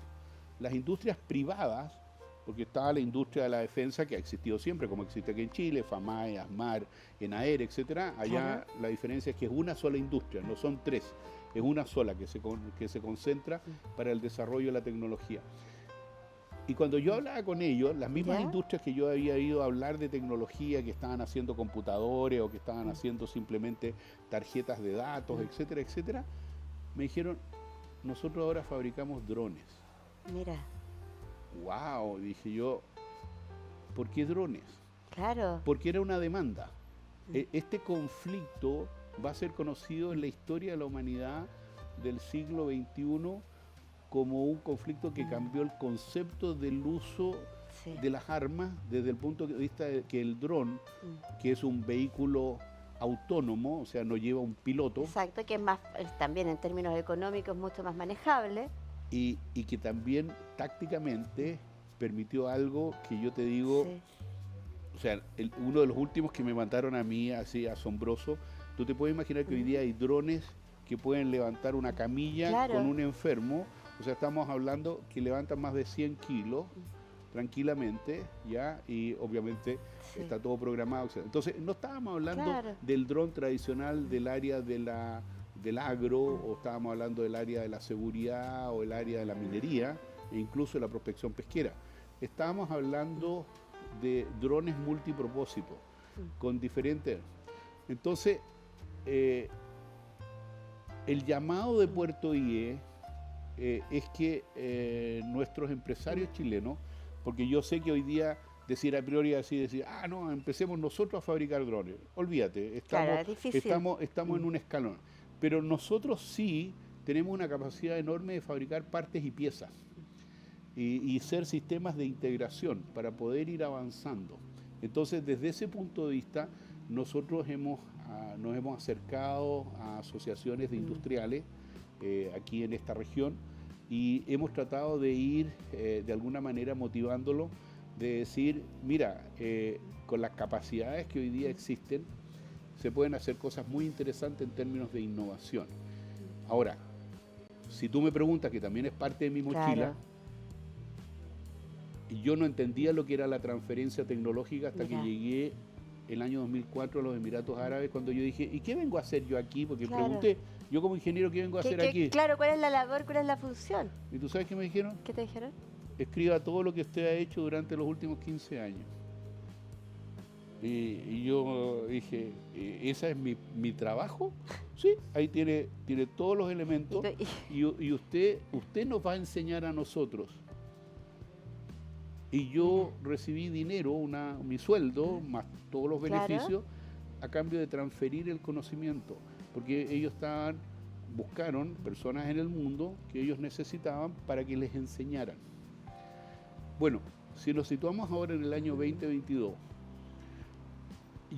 Las industrias privadas, porque estaba la industria de la defensa que ha existido siempre, como existe aquí en Chile, FAMAE, ASMAR, ENAER, etcétera. Allá la diferencia es que es una sola industria, no son tres, es una sola que se concentra para el desarrollo de la tecnología. Y cuando yo hablaba con ellos, las mismas industrias que yo había ido a hablar de tecnología, que estaban haciendo computadores o que estaban haciendo simplemente tarjetas de datos, etcétera, etcétera, me dijeron, nosotros ahora fabricamos drones. Mira. ¡Wow! Dije yo, ¿por qué drones? Claro. Porque era una demanda. Este conflicto va a ser conocido en la historia de la humanidad del siglo XXI como un conflicto que cambió el concepto del uso de las armas desde el punto de vista de que el dron, que es un vehículo autónomo, o sea, no lleva un piloto. Exacto, que es más, también en términos económicos, mucho más manejable. Y que también tácticamente permitió algo que yo te digo, o sea, uno de los últimos que me mandaron a mí así asombroso, tú te puedes imaginar que hoy día hay drones que pueden levantar una camilla con un enfermo, o sea, estamos hablando que levantan más de 100 kilos tranquilamente, ¿ya? Y obviamente está todo programado. Entonces, no estábamos hablando del dron tradicional del área del agro, o estábamos hablando del área de la seguridad o el área de la minería, e incluso de la prospección pesquera. Estábamos hablando de drones multipropósitos. con diferentes... Entonces, el llamado de Puerto IE es que nuestros empresarios chilenos, porque yo sé que hoy día decir a priori así, decir, no, empecemos nosotros a fabricar drones. Olvídate, Claro, es difícil. estamos en un escalón. Pero nosotros sí tenemos una capacidad enorme de fabricar partes y piezas y ser sistemas de integración para poder ir avanzando. Entonces, desde ese punto de vista, nosotros nos hemos acercado a asociaciones de industriales aquí en esta región y hemos tratado de ir de alguna manera motivándolo, de decir, mira, con las capacidades que hoy día existen, se pueden hacer cosas muy interesantes en términos de innovación. Ahora, si tú me preguntas, que también es parte de mi mochila, Claro. yo no entendía lo que era la transferencia tecnológica hasta Mira. que llegué el año 2004 a los Emiratos Árabes, cuando yo dije, ¿y qué vengo a hacer yo aquí? Porque Claro. pregunté, yo como ingeniero, ¿qué vengo a hacer aquí? Claro, ¿cuál es la labor, cuál es la función? ¿Y tú sabes qué me dijeron? ¿Qué te dijeron? Escriba todo lo que usted ha hecho durante los últimos 15 años. Y yo dije, ¿esa es mi trabajo? Sí, ahí tiene todos los elementos y usted nos va a enseñar a nosotros. Y yo recibí dinero, mi sueldo, más todos los beneficios, a cambio de transferir el conocimiento, porque ellos buscaron personas en el mundo que ellos necesitaban para que les enseñaran. Bueno, si nos situamos ahora en el año 2022,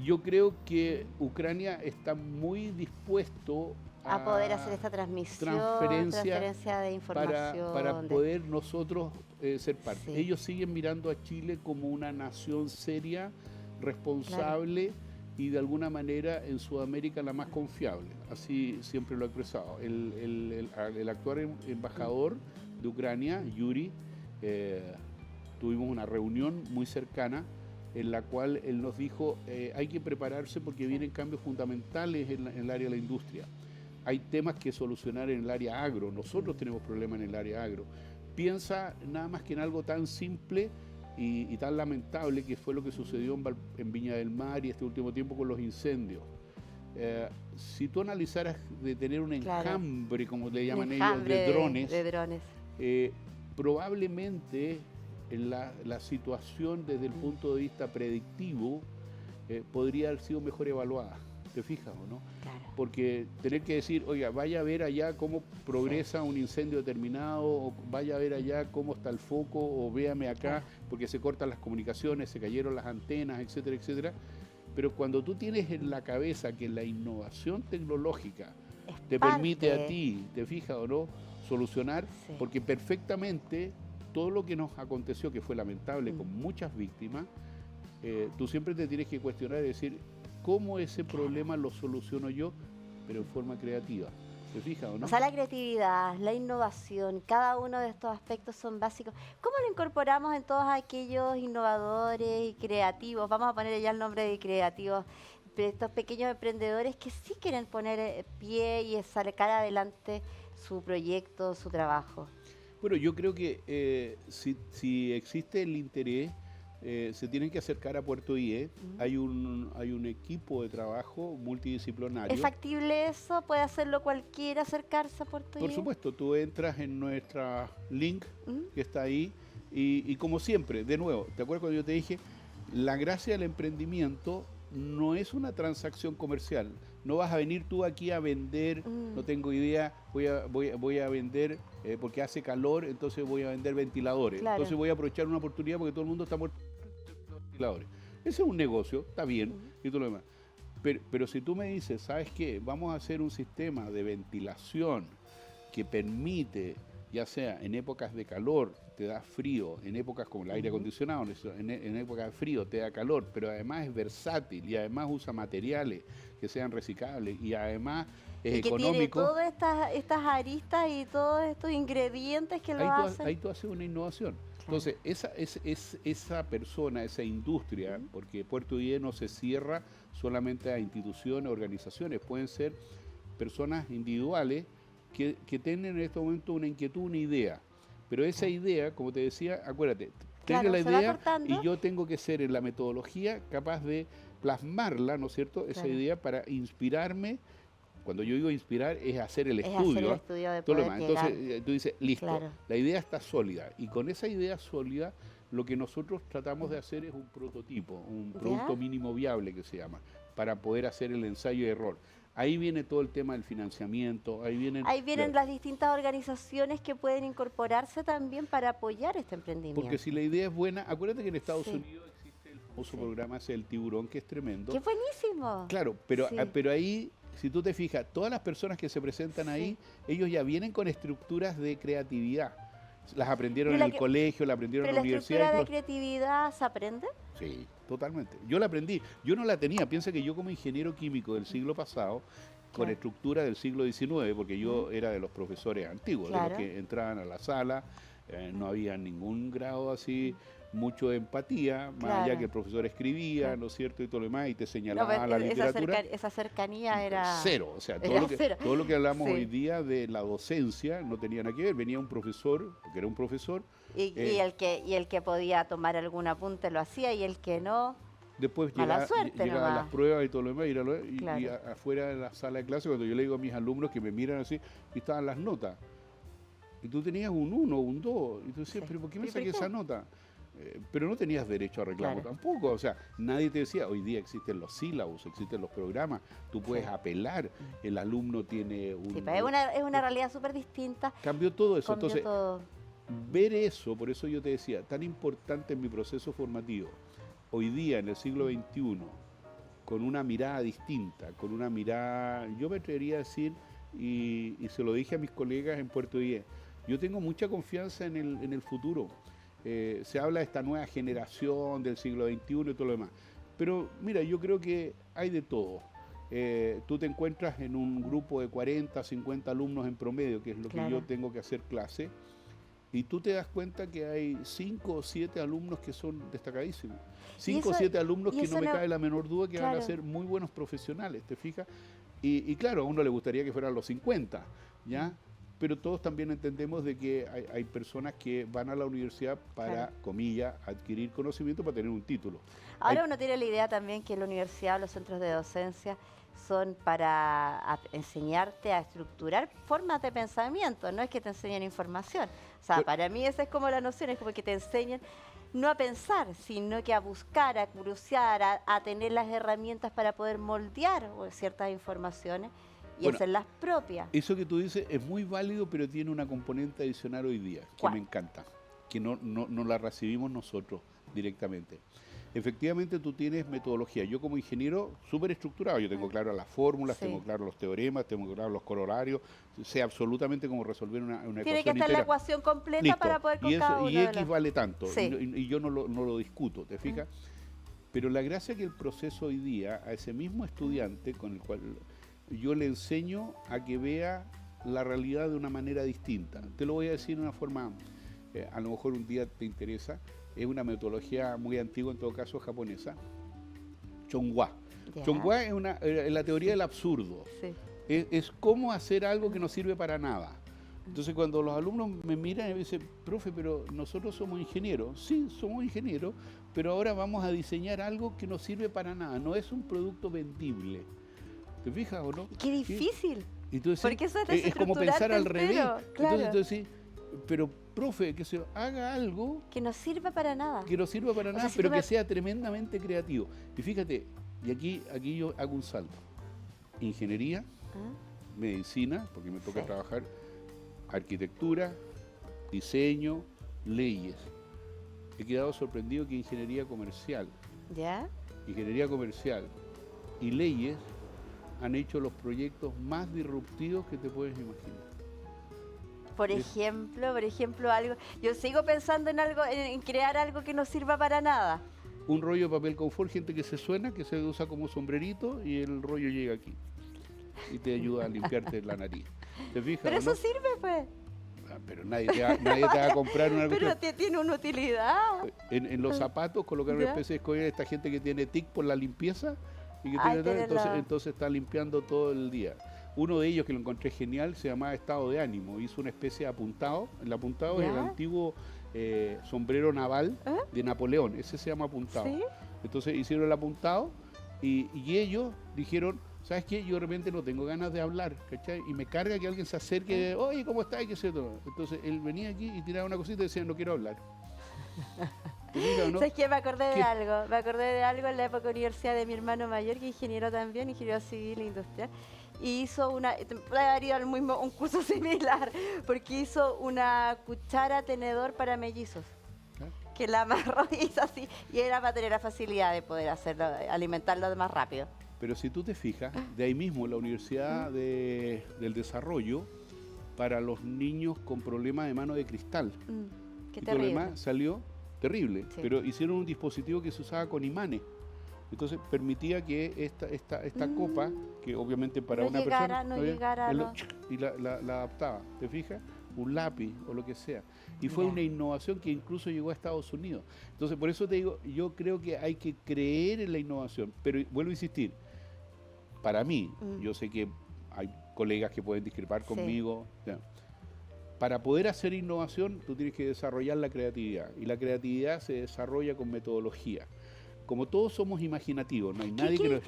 yo creo que Ucrania está muy dispuesto a poder hacer esta transferencia de información. Para poder nosotros ser parte. Sí. Ellos siguen mirando a Chile como una nación seria, responsable y de alguna manera en Sudamérica la más confiable. Así siempre lo he expresado. El actual embajador de Ucrania, Yuri, tuvimos una reunión muy cercana en la cual él nos dijo hay que prepararse porque vienen cambios fundamentales en el área de la industria. Hay temas que solucionar en el área agro, nosotros tenemos problemas en el área agro. Piensa nada más que en algo tan simple y tan lamentable que fue lo que sucedió en Viña del Mar y este último tiempo con los incendios. Si tú analizaras de tener un enjambre, como le llaman ellos, de drones, probablemente la situación desde el punto de vista predictivo podría haber sido mejor evaluada. ¿Te fijas o no? Claro. Porque tener que decir, oiga, vaya a ver allá cómo progresa un incendio determinado, o vaya a ver allá cómo está el foco, o véame acá, porque se cortan las comunicaciones, se cayeron las antenas, etcétera, etcétera. Pero cuando tú tienes en la cabeza que la innovación tecnológica te permite a ti, ¿te fijas o no?, solucionar, porque perfectamente todo lo que nos aconteció, que fue lamentable, con muchas víctimas, tú siempre te tienes que cuestionar y decir, ¿cómo ese problema lo soluciono yo, pero en forma creativa? ¿Te fijas o no? O sea, la creatividad, la innovación, cada uno de estos aspectos son básicos. ¿Cómo lo incorporamos en todos aquellos innovadores y creativos? Vamos a poner ya el nombre de creativos, estos pequeños emprendedores que sí quieren poner pie y sacar adelante su proyecto, su trabajo. Bueno, yo creo que si existe el interés, se tienen que acercar a Puerto IE. Hay un equipo de trabajo multidisciplinario. ¿Es factible eso? ¿Puede hacerlo cualquiera, acercarse a Puerto IE? Por supuesto, tú entras en nuestra link que está ahí y como siempre, de nuevo, ¿te acuerdas cuando yo te dije? La gracia del emprendimiento no es una transacción comercial. No vas a venir tú aquí a vender, no tengo idea, voy a vender porque hace calor, entonces voy a vender ventiladores. Claro. Entonces voy a aprovechar una oportunidad porque todo el mundo está muerto de ventiladores. Ese es un negocio, está bien, y todo lo demás. Pero si tú me dices, ¿sabes qué? Vamos a hacer un sistema de ventilación que permite, ya sea en épocas de calor, te da frío, en épocas como el aire acondicionado, en épocas de frío te da calor, pero además es versátil y además usa materiales que sean reciclables y además es económico. Tiene todas estas aristas y todos estos ingredientes que lo hacen. Ahí tú haces una innovación. Claro. Entonces, esa persona, esa industria, porque Puerto IE no se cierra solamente a instituciones, organizaciones, pueden ser personas individuales que tienen en este momento una inquietud, una idea. Pero esa idea, como te decía, acuérdate, tenga claro, la se va idea cortando. y yo tengo que ser en la metodología capaz de plasmarla, ¿no es cierto? Esa Claro. idea para inspirarme. Cuando yo digo inspirar es hacer el Es hacer el estudio, estudio de todo lo poder demás. Entonces llegar. tú dices, listo, Claro. la idea está sólida. Y con esa idea sólida, lo que nosotros tratamos de hacer es un prototipo, un producto ¿Ya? mínimo viable que se llama, para poder hacer el ensayo y error. Ahí viene todo el tema del financiamiento, ahí vienen... Ahí vienen las distintas organizaciones que pueden incorporarse también para apoyar este emprendimiento. Porque si la idea es buena, acuérdate que en Estados Sí. Unidos existe el famoso Sí. programa ese del tiburón, que es tremendo. ¡Qué buenísimo! Claro, pero, Sí. pero ahí, si tú te fijas, todas las personas que se presentan ahí, ellos ya vienen con estructuras de creatividad. Las aprendieron Pero en el colegio, la aprendieron en ¿Pero la la universidad. estructura de y creatividad se aprende? Sí, totalmente. Yo la aprendí. Yo no la tenía. Piensa que yo como ingeniero químico del siglo pasado, con Claro. estructura del siglo XIX, porque yo era de los profesores antiguos, de Claro. los que entraban a la sala, no había ningún grado así, mucho de empatía, más allá Claro. que el profesor escribía, Claro. ¿no es cierto? Y todo lo demás, y te No, señalaba pero la literatura. esa cercanía era... Cero, o sea, era cero. todo lo que hablamos Sí. hoy día de la docencia no tenía nada que ver. Venía un profesor, porque era un profesor, Y el que podía tomar algún apunte lo hacía y el que no... después Mala suerte llegaban nomás. las pruebas y todo lo demás, y Claro. afuera de la sala de clase, cuando yo le digo a mis alumnos que me miran así, y estaban las notas. Y tú tenías un 1, un 2, y tú decías, Sí. pero ¿por qué me ¿Y por saqué qué? esa nota? Pero no tenías derecho a reclamo Claro. tampoco, o sea, nadie te decía, hoy día existen los sílabos, existen los programas, tú puedes Sí. apelar, el alumno tiene un... Sí, pero es una realidad súper distinta. Cambió todo eso, Cambió entonces todo. ver eso, por eso yo te decía, tan importante en mi proceso formativo, hoy día en el siglo XXI, con una mirada distinta, con una mirada, yo me atrevería a decir, y se lo dije a mis colegas en Puerto Diez, yo tengo mucha confianza en el futuro. Se habla de esta nueva generación del siglo XXI y todo lo demás, pero mira, yo creo que hay de todo. Tú te encuentras en un grupo de 40, 50 alumnos en promedio, que es lo que Claro. yo tengo que hacer clase, y tú te das cuenta que hay 5 o 7 alumnos que son destacadísimos. 5 o eso- 7 alumnos y que eso no me no- cabe la menor duda que van a Claro. ser muy buenos profesionales, ¿te fijas? Y claro, a uno le gustaría que fueran los 50, ¿ya? Pero todos también entendemos de que hay personas que van a la universidad para, Claro. comillas, adquirir conocimiento para tener un título. Ahora Hay- uno tiene la idea también que la universidad, los centros de docencia son para enseñarte a estructurar formas de pensamiento, no es que te enseñen información. O sea, Bueno. para mí esa es como la noción, es como que te enseñen no a pensar, sino que a buscar, a cruciar, a tener las herramientas para poder moldear ciertas informaciones y Bueno, hacerlas propias. Eso que tú dices es muy válido, pero tiene una componente adicional hoy día, que ¿Cuál? me encanta, que no la recibimos nosotros directamente. Efectivamente, tú tienes metodología. Yo como ingeniero, súper estructurado, yo tengo claro las fórmulas, Sí. tengo claro los teoremas, tengo claro los corolarios, sé absolutamente cómo resolver una Tiene ecuación que estar la integral. ecuación completa Listo. para poder con y, cada eso, uno y de X los- vale tanto, Sí. y yo no lo discuto, ¿te fijas? Pero la gracia que el proceso hoy día, a ese mismo estudiante con el cual yo le enseño a que vea la realidad de una manera distinta. Te lo voy a decir de una forma, a lo mejor un día te interesa, es una metodología muy antigua, en todo caso japonesa, Chonghua. Ya. Chonghua es la teoría del absurdo. Sí. Es cómo hacer algo que no sirve para nada. Entonces cuando los alumnos me miran y me dicen, profe, pero nosotros somos ingenieros. Sí, somos ingenieros, pero ahora vamos a diseñar algo que no sirve para nada. No es un producto vendible. ¿Te fijas o no? Qué difícil. Y tú decís, Porque eso es es como pensar al desestructurarte revés. entero, claro. Entonces tú decís, pero profe, que se haga algo Que no sirva para nada. que no sirva para O nada, sea, si pero tú que me- sea tremendamente creativo. Y fíjate, y aquí yo hago un salto. Ingeniería, ¿Ah? medicina, porque me toca Sí. trabajar, arquitectura, diseño, leyes. He quedado sorprendido que ingeniería comercial y leyes han hecho los proyectos más disruptivos que te puedes imaginar. Por Es- ejemplo, algo. Yo sigo pensando en algo, en crear algo que no sirva para nada. Un rollo de papel confort, gente que se suena, que se usa como sombrerito y el rollo llega aquí y te ayuda a limpiarte la nariz. ¿Te fijas? Pero o eso no? sirve, pues. Pero nadie te va a comprar una Pero cuestión. tiene una utilidad. En los zapatos colocar una Ya. especie de escoger, esta gente que tiene tic por la limpieza y que Ay, tiene- tiene la- entonces está limpiando todo el día. Uno de ellos que lo encontré genial se llamaba estado de ánimo, hizo una especie de apuntado. El apuntado es el ¿Ya? antiguo sombrero naval de Napoleón, ese se llama apuntado. ¿Sí? Entonces hicieron el apuntado y ellos dijeron, ¿sabes qué? Yo de repente no tengo ganas de hablar, ¿cachai? Y me carga que alguien se acerque, oye, ¿cómo estás? ¿Qué sé yo? Entonces él venía aquí y tiraba una cosita y decía, no quiero hablar. ¿No? ¿Sabes qué? Me acordé de algo. Me acordé de algo en la época de universidad de mi hermano mayor, que es ingeniero también, ingeniero civil e industrial. Y hizo puede haber ido al mismo, un curso similar, porque hizo una cuchara tenedor para mellizos. Que la amarró y hizo así, y era para tener la facilidad de poder hacerlo, alimentarlo más rápido. Pero si tú te fijas, de ahí mismo la Universidad del Desarrollo para los niños con problemas de mano de cristal. Qué y todo lo terrible. demás salió terrible, Sí. pero hicieron un dispositivo que se usaba con imanes. Entonces permitía que esta copa, que obviamente para una persona... Y la adaptaba, ¿te fijas? Un lápiz o lo que sea. Y fue una innovación que incluso llegó a Estados Unidos. Entonces, por eso te digo, yo creo que hay que creer en la innovación. Pero vuelvo a insistir, para mí, yo sé que hay colegas que pueden discrepar conmigo. Ya. Para poder hacer innovación, tú tienes que desarrollar la creatividad. Y la creatividad se desarrolla con metodología. Como todos somos imaginativos, no hay nadie que...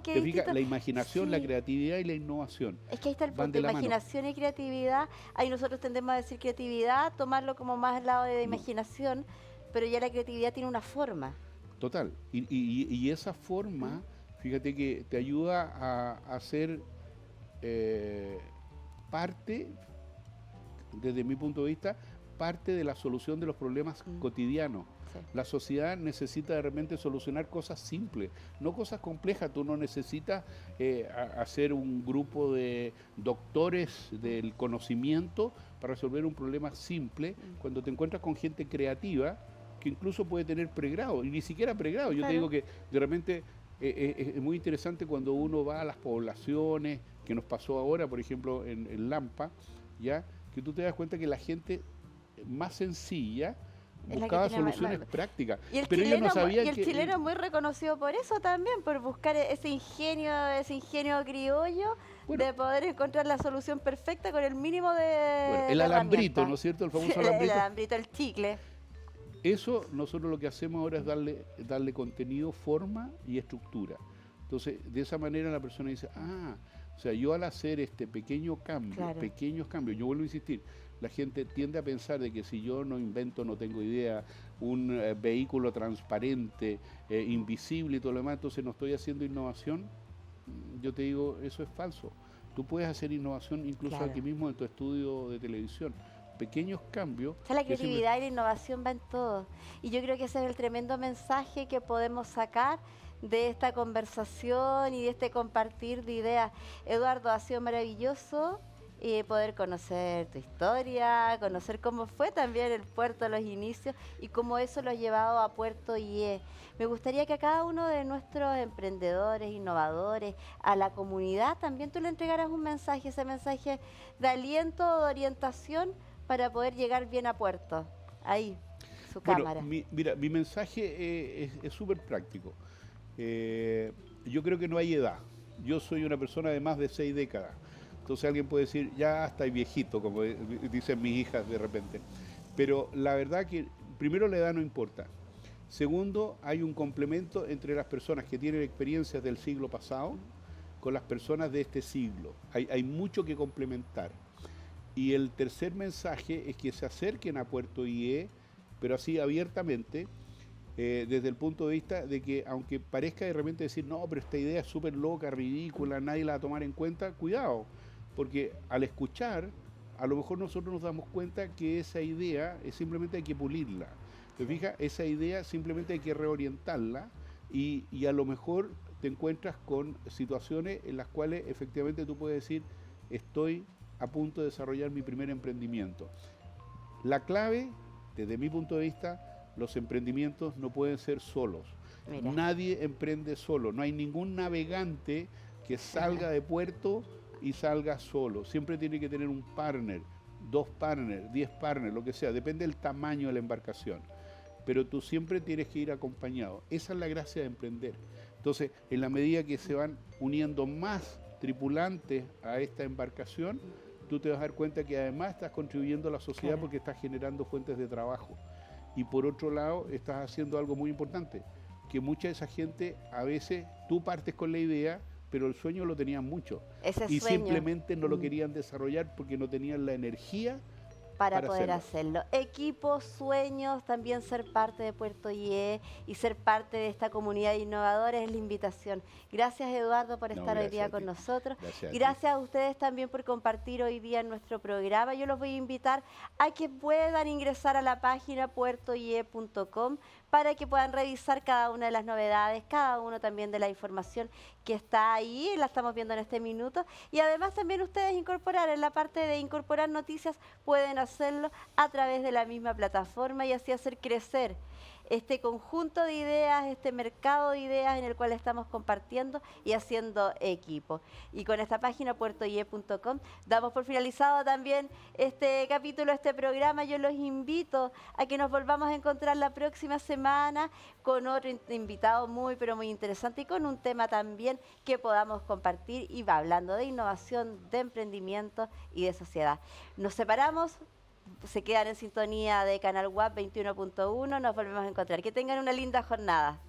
¿Qué distinto? La imaginación, la creatividad y la innovación. Es que ahí está el punto, imaginación y creatividad. Ahí nosotros tendemos a decir creatividad, tomarlo como más al lado de imaginación, pero ya la creatividad tiene una forma. Total. Y esa forma, fíjate que te ayuda a ser parte, desde mi punto de vista, parte de la solución de los problemas cotidianos. Sí. La sociedad necesita de repente solucionar cosas simples, no cosas complejas. Tú no necesitas hacer un grupo de doctores del conocimiento para resolver un problema simple cuando te encuentras con gente creativa que incluso puede tener pregrado, y ni siquiera pregrado. Yo te digo que de repente es muy interesante cuando uno va a las poblaciones, que nos pasó ahora, por ejemplo, en Lampa, ya que tú te das cuenta que la gente más sencilla buscaba soluciones prácticas. Y el pero chileno, ellos no sabían chileno es muy reconocido por eso también, por buscar ese ingenio criollo, de poder encontrar la solución perfecta con el mínimo de el alambrito, ¿no es cierto? El famoso alambrito. El alambrito, el chicle. Eso nosotros lo que hacemos ahora es darle contenido, forma y estructura. Entonces, de esa manera la persona dice, o sea, yo al hacer pequeños cambios, yo vuelvo a insistir, la gente tiende a pensar de que si yo no invento, no tengo idea, un vehículo transparente, invisible y todo lo demás, entonces no estoy haciendo innovación. Yo te digo, eso es falso. Tú puedes hacer innovación incluso aquí mismo en tu estudio de televisión. Pequeños cambios. O sea, la creatividad y la innovación van todo. Y yo creo que ese es el tremendo mensaje que podemos sacar de esta conversación y de este compartir de ideas. Eduardo, ha sido maravilloso poder conocer tu historia, conocer cómo fue también el puerto a los inicios y cómo eso lo ha llevado a Puerto IE. Me gustaría que a cada uno de nuestros emprendedores, innovadores, a la comunidad, también tú le entregaras un mensaje, ese mensaje de aliento, de orientación para poder llegar bien a Puerto. Ahí, su cámara. Mira, mi mensaje es súper práctico. Yo creo que no hay edad. Yo soy una persona de más de 6 décadas. Entonces alguien puede decir, ya estoy viejito, como dicen mis hijas de repente. Pero la verdad que, primero, la edad no importa. Segundo, hay un complemento entre las personas que tienen experiencias del siglo pasado con las personas de este siglo. Hay mucho que complementar. Y el tercer mensaje es que se acerquen a Puerto IE, pero así abiertamente, desde el punto de vista de que, aunque parezca de repente decir, no, pero esta idea es súper loca, ridícula, nadie la va a tomar en cuenta, cuidado, porque al escuchar, a lo mejor nosotros nos damos cuenta que esa idea simplemente hay que pulirla. ¿Te fijas? Esa idea simplemente hay que reorientarla y a lo mejor te encuentras con situaciones en las cuales efectivamente tú puedes decir, estoy a punto de desarrollar mi primer emprendimiento. La clave, desde mi punto de vista, los emprendimientos no pueden ser solos. Mira. Nadie emprende solo, no hay ningún navegante que salga de puerto y salga solo. Siempre tiene que tener un partner, 2 partners, 10 partners, lo que sea, depende del tamaño de la embarcación. Pero tú siempre tienes que ir acompañado. Esa es la gracia de emprender. Entonces, en la medida que se van uniendo más tripulantes a esta embarcación, tú te vas a dar cuenta que además estás contribuyendo a la sociedad Claro. porque estás generando fuentes de trabajo. Y por otro lado, estás haciendo algo muy importante, que mucha de esa gente, a veces tú partes con la idea, pero el sueño lo tenían mucho. Ese Y sueño. simplemente no lo querían desarrollar porque no tenían la energía Para para poder hacerlo. hacerlo. Equipos, sueños, también ser parte de Puerto IE y ser parte de esta comunidad de innovadores es la invitación. Gracias, Eduardo, por No, estar hoy día gracias a con ti. nosotros. Gracias a ti. Gracias a ustedes también por compartir hoy día en nuestro programa. Yo los voy a invitar a que puedan ingresar a la página puertoie.com para que puedan revisar cada una de las novedades, cada uno también de la información que está ahí, la estamos viendo en este minuto. Y además también ustedes incorporar, en la parte de incorporar noticias, pueden hacerlo a través de la misma plataforma y así hacer crecer este conjunto de ideas, este mercado de ideas en el cual estamos compartiendo y haciendo equipo. Y con esta página puertoie.com damos por finalizado también este capítulo, este programa. Yo los invito a que nos volvamos a encontrar la próxima semana con otro invitado muy, pero muy interesante y con un tema también que podamos compartir y va hablando de innovación, de emprendimiento y de sociedad. Nos separamos. Se quedan en sintonía de Canal WAP 21.1. Nos volvemos a encontrar. Que tengan una linda jornada.